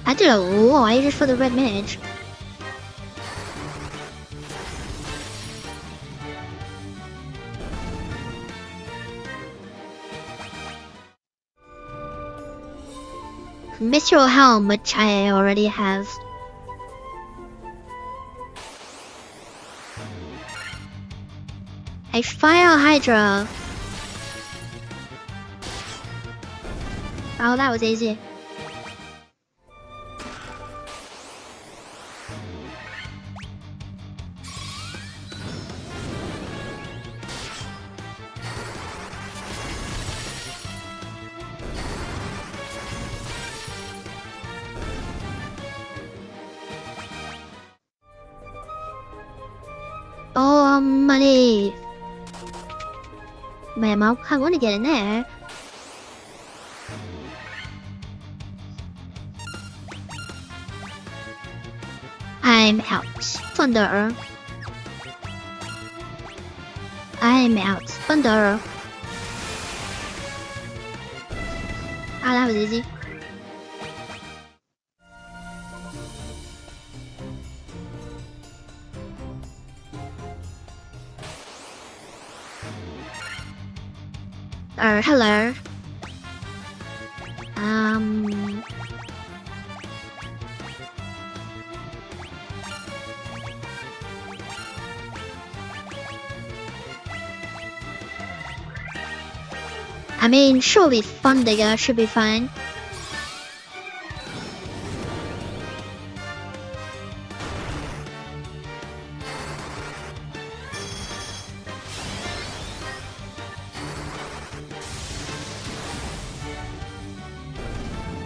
I did a lot just for the red mage. Mithril Helm, which I already have. A Fire Hydra. Oh, that was easy. Oh, money. Man, I want to get in there. I'm out. Thunder. I'm out. Thunder. Ah, that was easy. Hello. I mean, surely Thunder should be fine.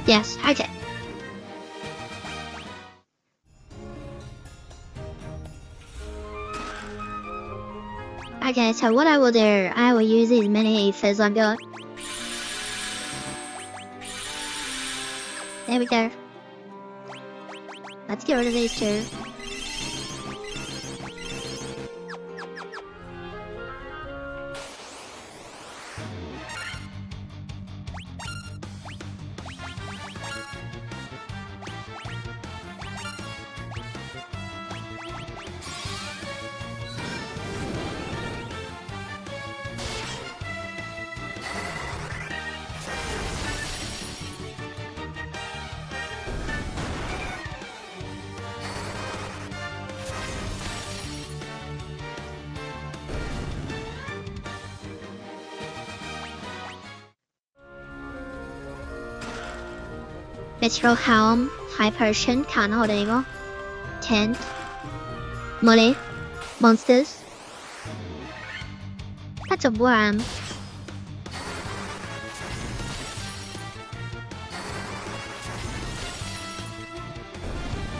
Yes, okay. Okay, so what I will do, I will use as many ethers I've got. There we go. Let's get rid of these two. Mithril Helm, High Potion, can't hold 이거. Tent, Money, Monsters. That's a worm.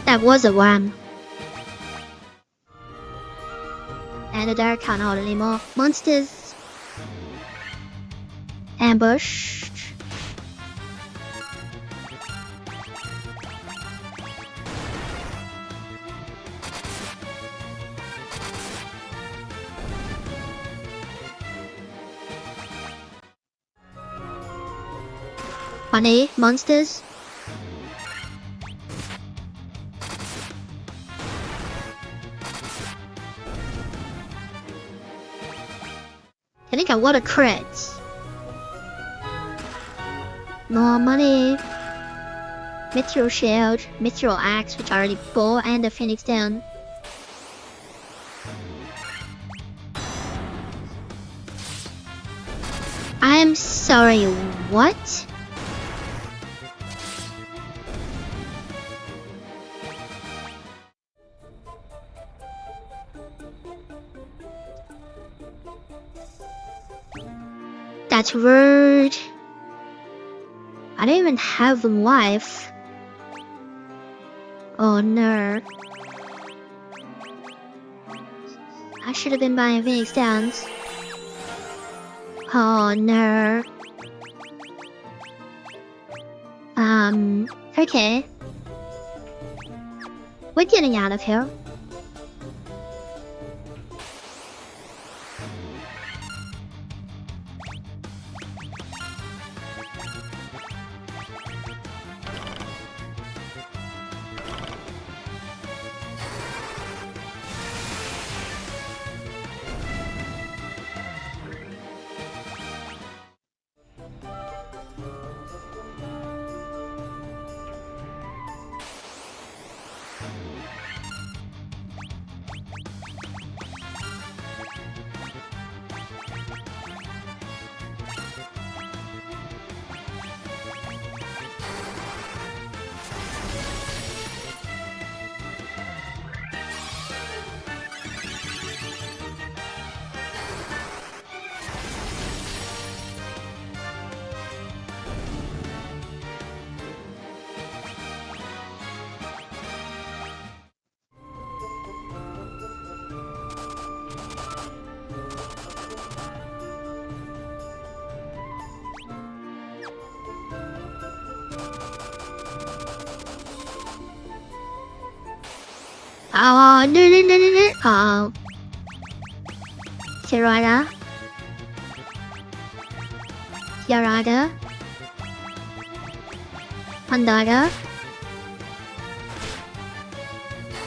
That was a worm. And the dark can't hold anymore. Monsters. Ambush. Money, monsters. I think I want a crit. More money. Mithril Shield, Mithril Axe, which I already bought, and the Phoenix Down. I'm sorry, what? That's rude. I don't even have life. Oh no. I should have been buying Phoenix Downs. Oh no. Okay. We're getting out of here. Oh, no. Oh. Tirada. Pandada.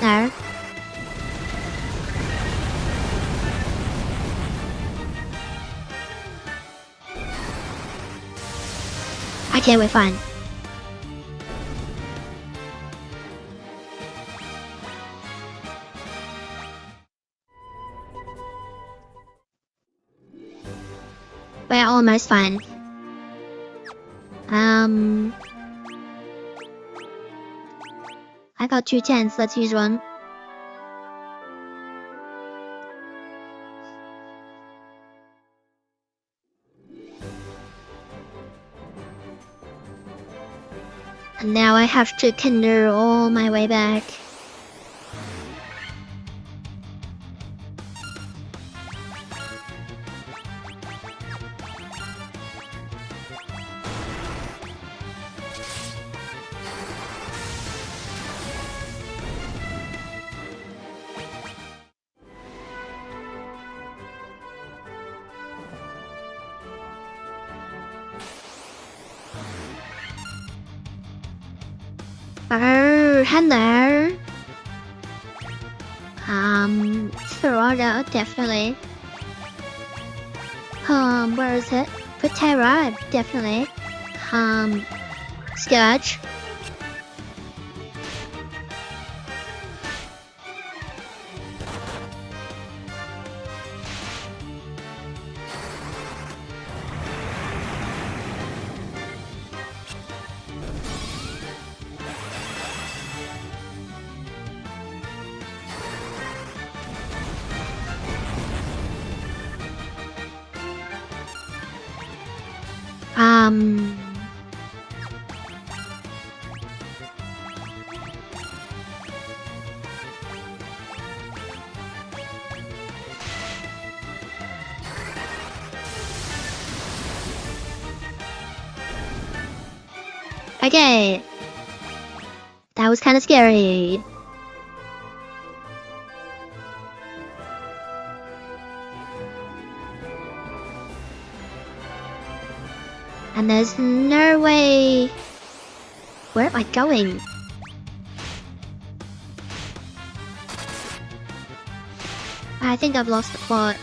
There. Okay, we're fine. We're almost fine. I got 2 10s, let's use one. And now I have to kinder all my way back. Oh, hello. Florida, definitely. Where is it? Patera, definitely. Sketch. Okay. That was kind of scary. And there's no way... Where am I going? I think I've lost the plot.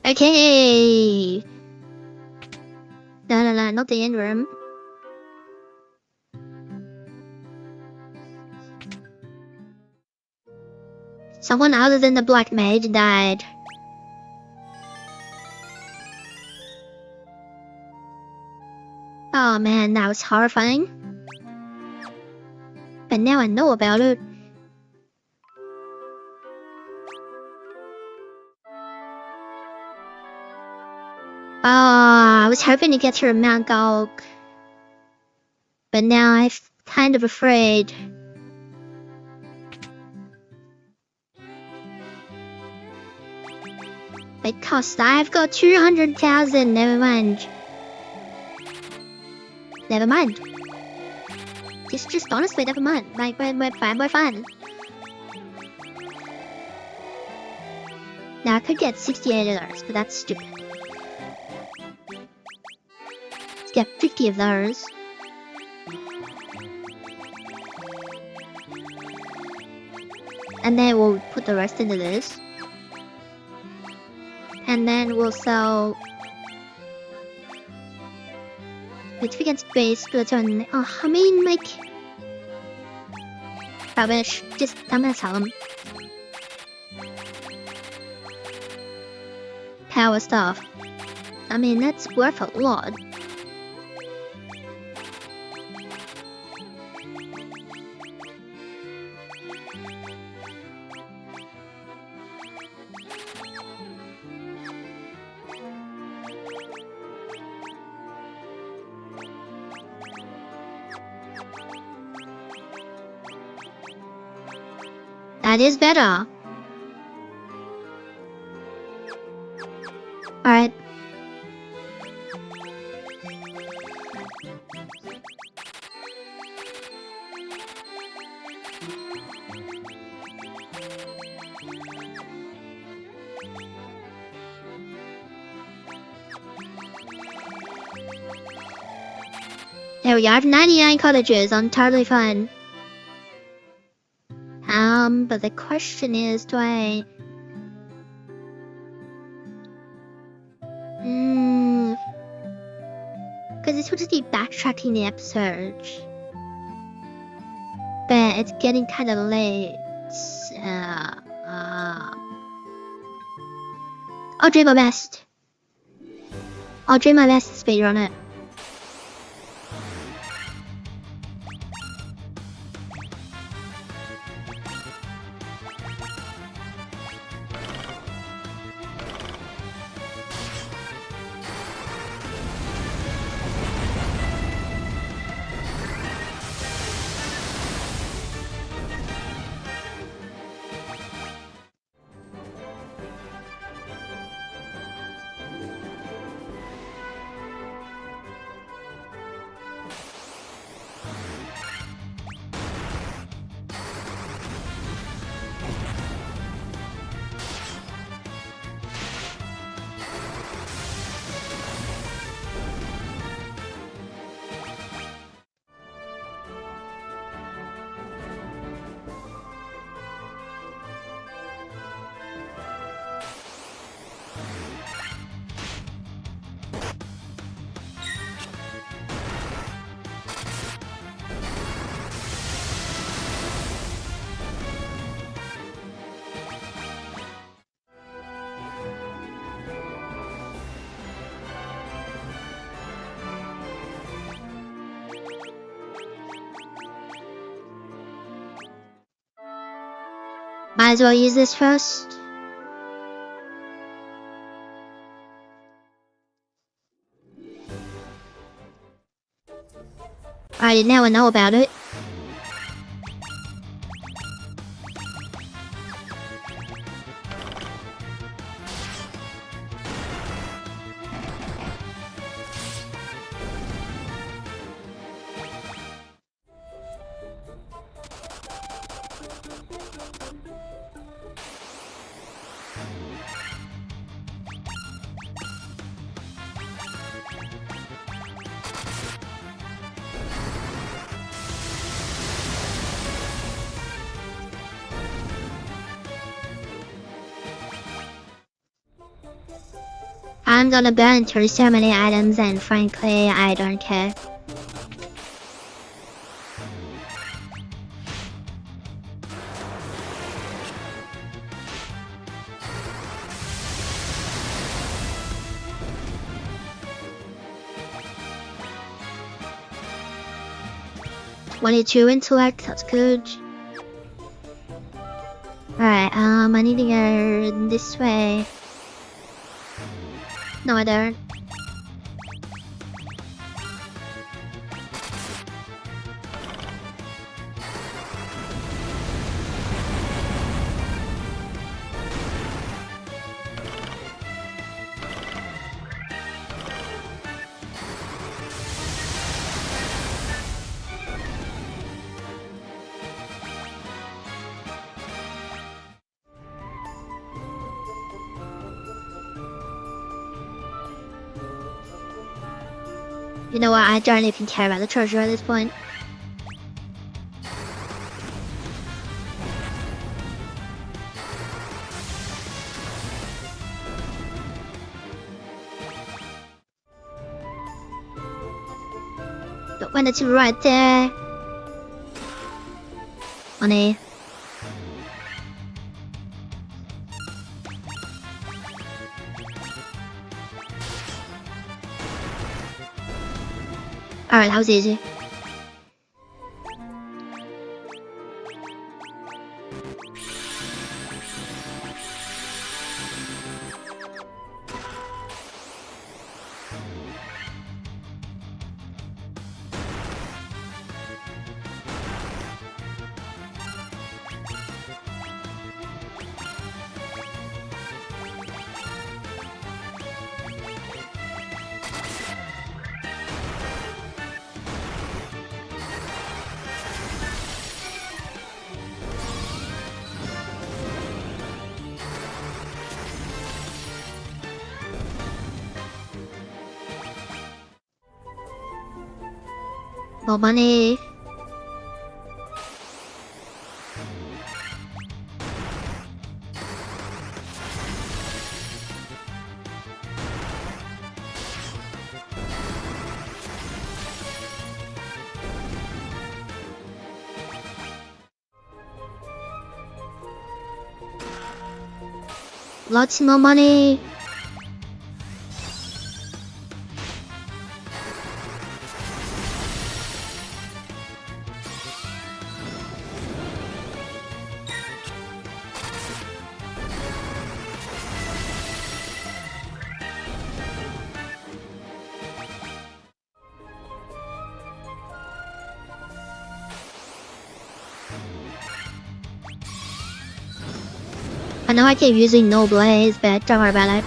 Okay. No, not the end room. Someone other than the black mage died. Oh man, that was horrifying. But now I know about it. Oh, I was hoping to get through Mount Gulk. But now I'm kind of afraid. Because I've got 200,000, never mind. Never mind. Just honestly, never mind. Like, we're fine. Now I could get $68, but that's stupid. Let's get 50 of those. And then we'll put the rest into this. And then we'll sell significant space to turn. Oh, I mean, like, rubbish. I'm gonna sell them. power stuff. I mean, that's worth a lot. That is better. Alright. There we go, I have 99 cottages, I'm totally fine. But the question is, do I... Because this would just be backtracking the episode. But it's getting kind of late. I'll do my best. I'll do my best to speedrun it. Might as well use this first. Alright, now I know about it. I'm gonna burn through so many items and frankly, I don't care. "22 intellect, that's good. Alright, I need to go this way. No, I don't. You know what, I don't even care about the treasure at this point. But when it's right there... Money. Alright, that was easy. More money. Lots more money. I know I keep using no blaze, but don't worry about it.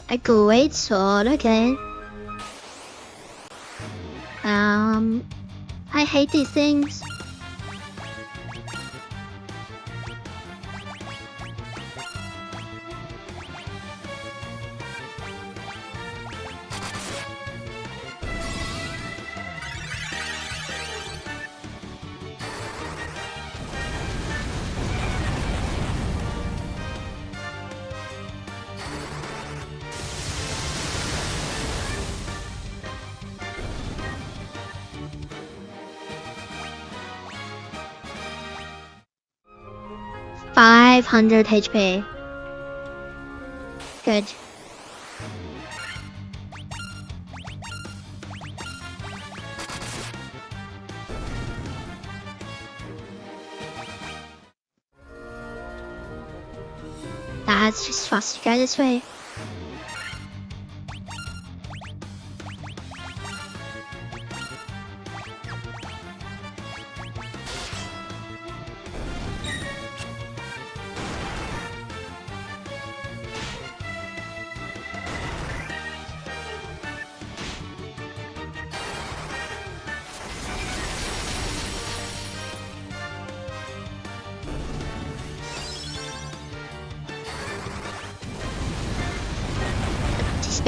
A great sword, okay. I hate these things. $500 HP. Good. That's just fast to go this way.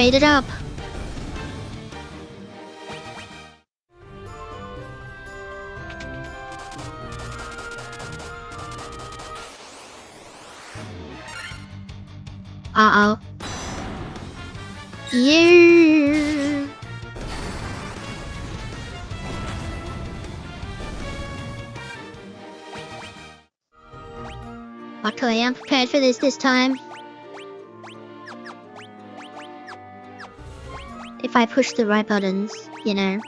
Speed it up. Uh-oh. Yeah. Luckily, I'm prepared for this time. If I push the right buttons, you know.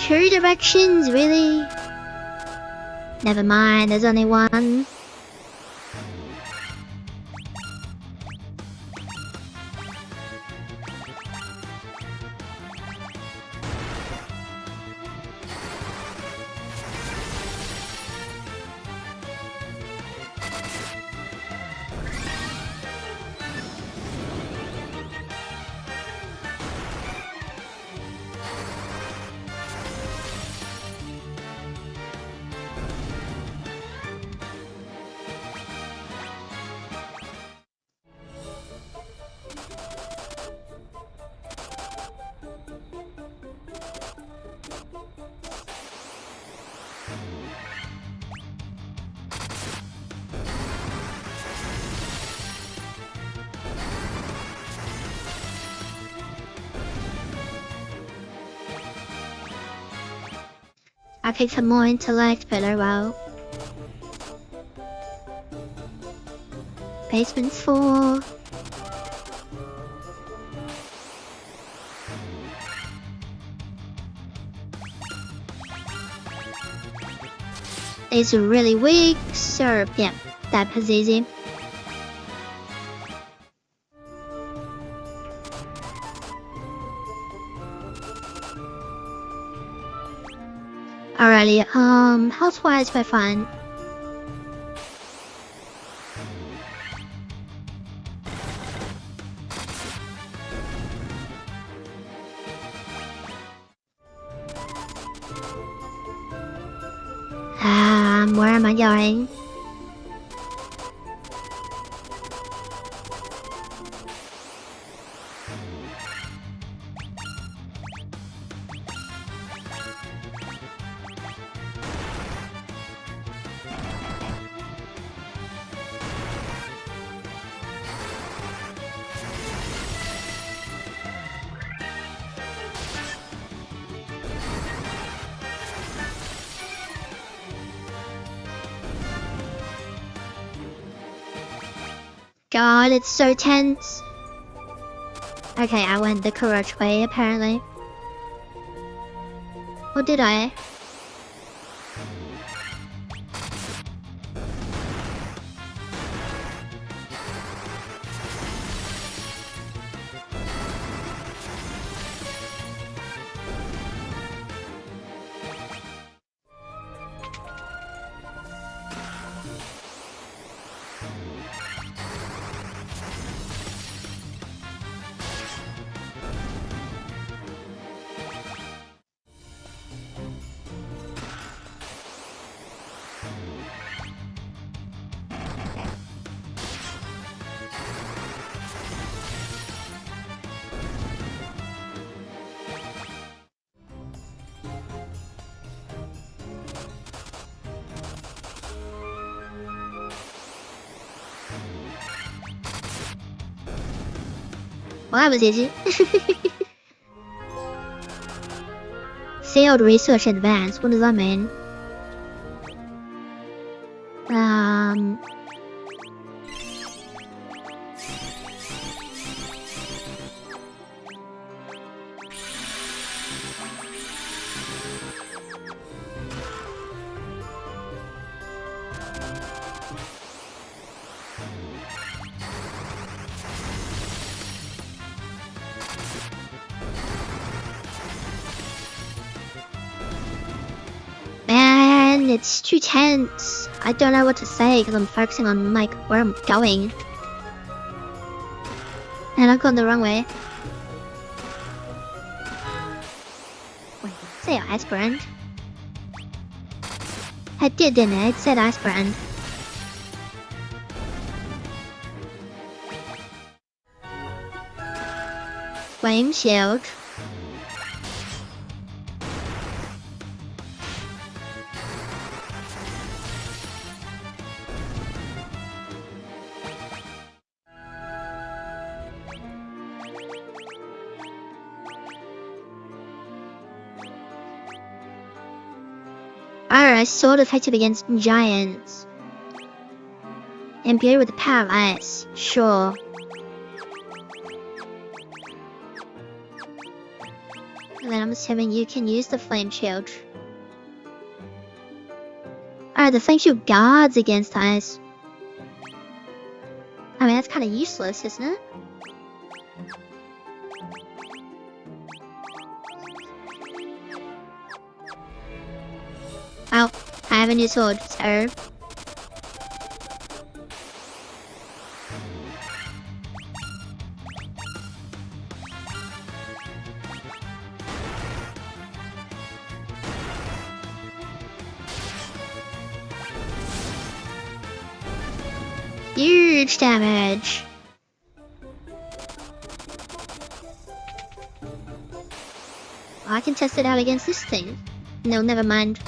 2 directions, really? Never mind, there's only one. I picked up more intellect, but oh well. Basement's full. It's really weak, so yeah, that was easy. Alrighty, health-wise we're fine. Where am I going? God, it's so tense. Okay, I went the correct way, apparently. Or did I? Well, that was easy. Sealed research advance, what does that mean? Man, it's too tense. I don't know what to say because I'm focusing on like where I'm going. And I've gone the wrong way. Wait, did it say ice brand? I did, didn't it? It said ice brand. Flame shield. Alright, sword effective against giants. Imbued with the power of ice. Sure. And then I'm assuming you can use the flame shield. The flame shield guards against ice. I mean, that's kind of useless, isn't it? Well, I have a new sword, so... Huge damage! I can test it out against this thing. No, never mind.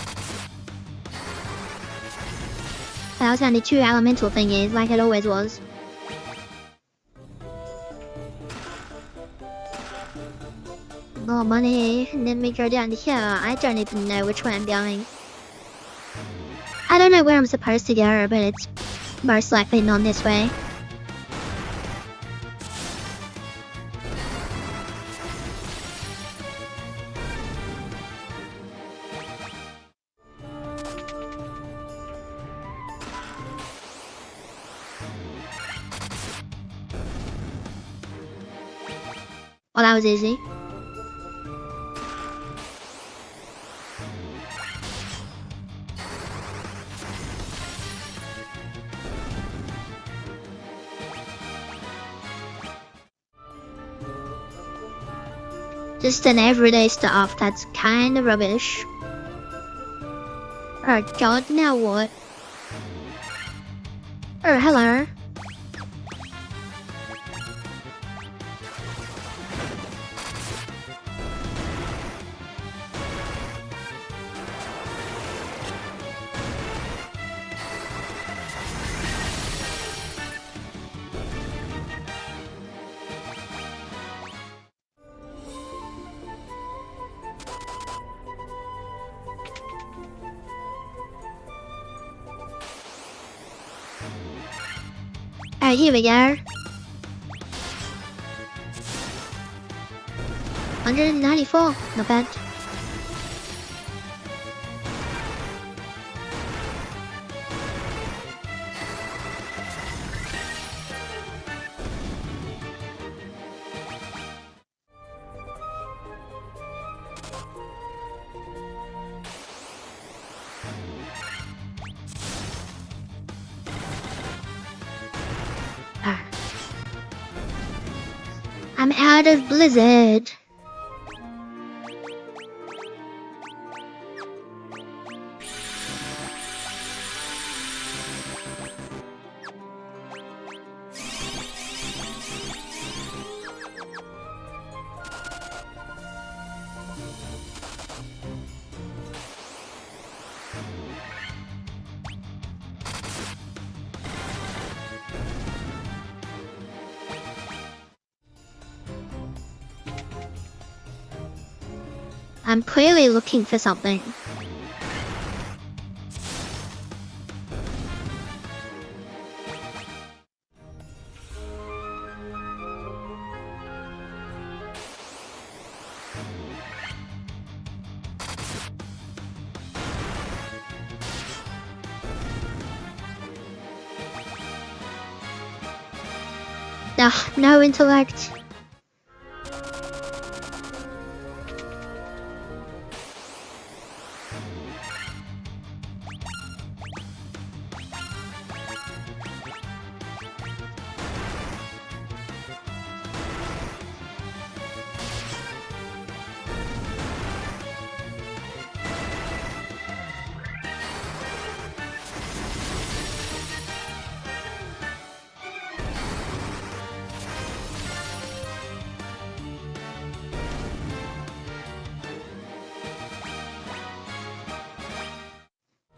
That was only 2 elemental thingies, like it always was. More money, and then we go down to here. I don't even know which way I'm going. I don't know where I'm supposed to go, but it's most likely not this way. Well, that was easy. Just an everyday stuff that's kinda rubbish. Oh god, now what? Oh, hello. Alright, here we go. 194, not bad. I'm out of Blizzard. I'm clearly looking for something. Ugh, no intellect.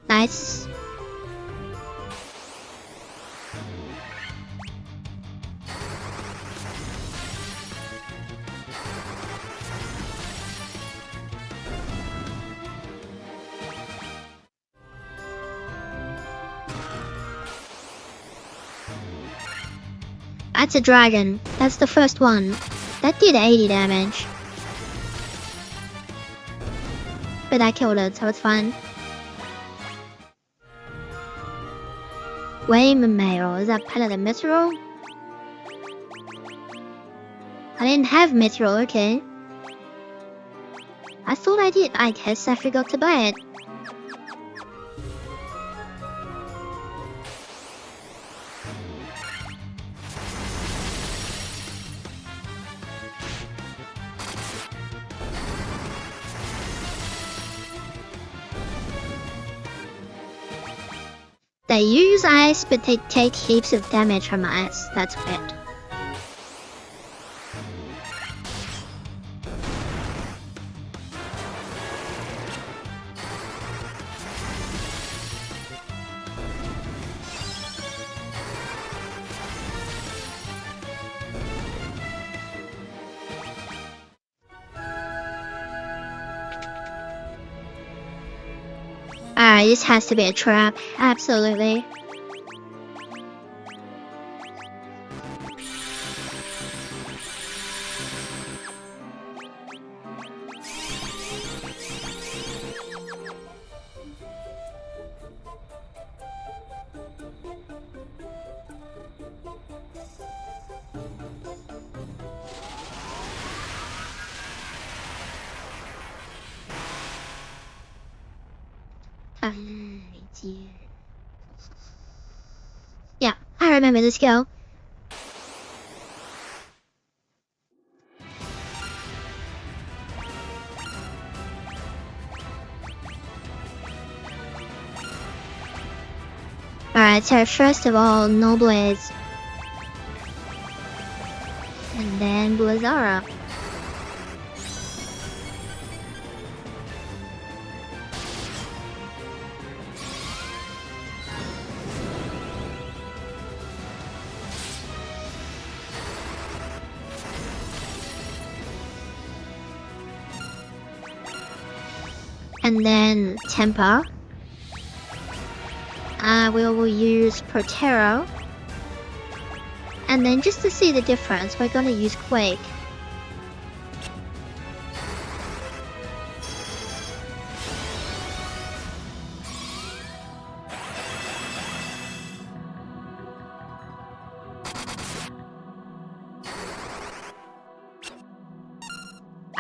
Nice. That's a dragon. That's the first one. That did 80 damage. but I killed it, so it's fine. Waymail, is that part of the Metro? I didn't have Metro, okay. I thought I did, I guess I forgot to buy it. They use ice, but they take heaps of damage from ice. That's weird. This has to be a trap. Absolutely. Yeah, I remember this girl. Alright, so first of all, no blades. And then Blizzara. And then Temper. We will use Protero. And then just to see the difference, we're gonna use Quake.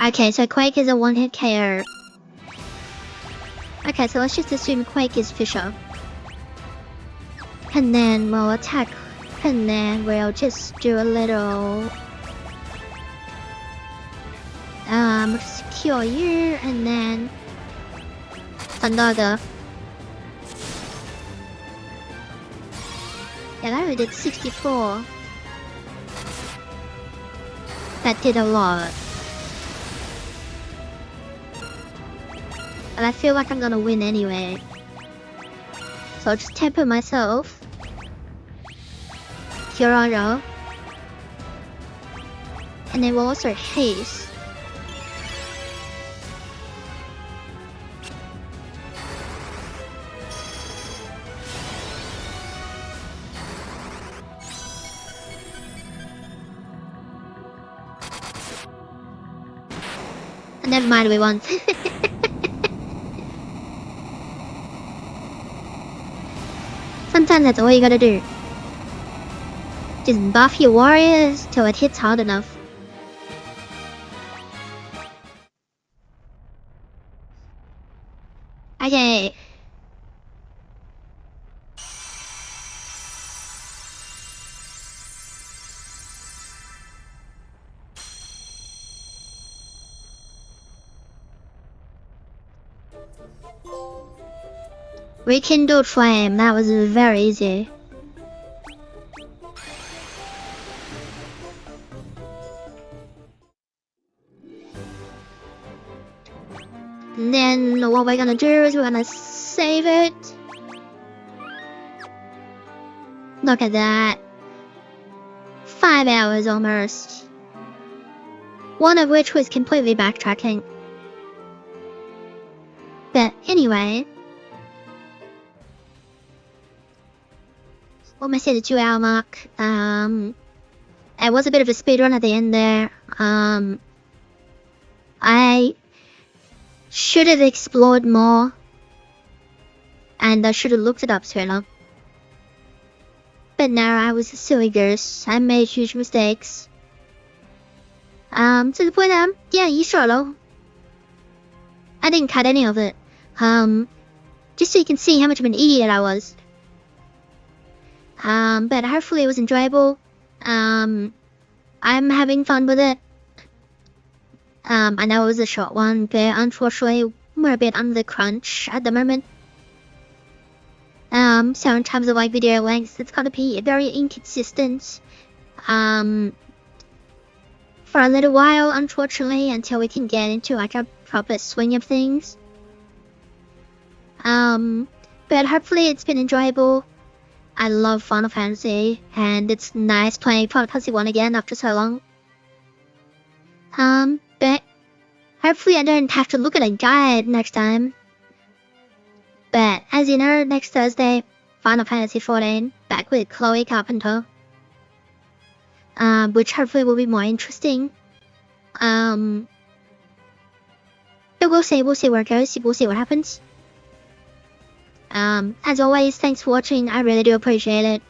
Okay, so Quake is a one-hit KO. Okay, so let's just assume Quake is Fisher. And then we'll attack. And then we'll just do a little... secure you, and then... another. Yeah, that only did 64. That did a lot. And I feel like I'm gonna win anyway. So I'll just temper myself. Hiraro. And then we'll also haste. Never mind, we won. Sometimes that's all you gotta do. Just buff your warriors till it hits hard enough. Okay. Rekindled flame, that was very easy. And then what we're gonna do is we're gonna save it. Look at that. 5 hours almost. One of which was completely backtracking. But anyway. Almost hit the 2 hour mark. It was a bit of a speedrun at the end there. I should have explored more. And I should have looked it up sooner. But now I was a silly goose. I made huge mistakes. To the point that I didn't cut any of it. Just so you can see how much of an idiot I was. But hopefully it was enjoyable. I'm having fun with it. I know it was a short one, but unfortunately we're a bit under the crunch at the moment. So in terms of like video lengths, it's gonna be very inconsistent. For a little while, unfortunately, until we can get into like a proper swing of things. But hopefully it's been enjoyable. I love Final Fantasy, and it's nice playing Final Fantasy 1 again after so long. But hopefully I don't have to look at a guide next time. But as you know, next Thursday, Final Fantasy 14, back with Chloe Carpenter. Which hopefully will be more interesting. But we'll see where it goes, we'll see what happens. As always, thanks for watching, I really do appreciate it.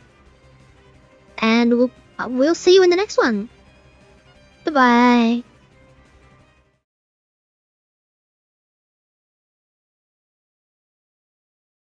And we'll see you in the next one. Bye-bye.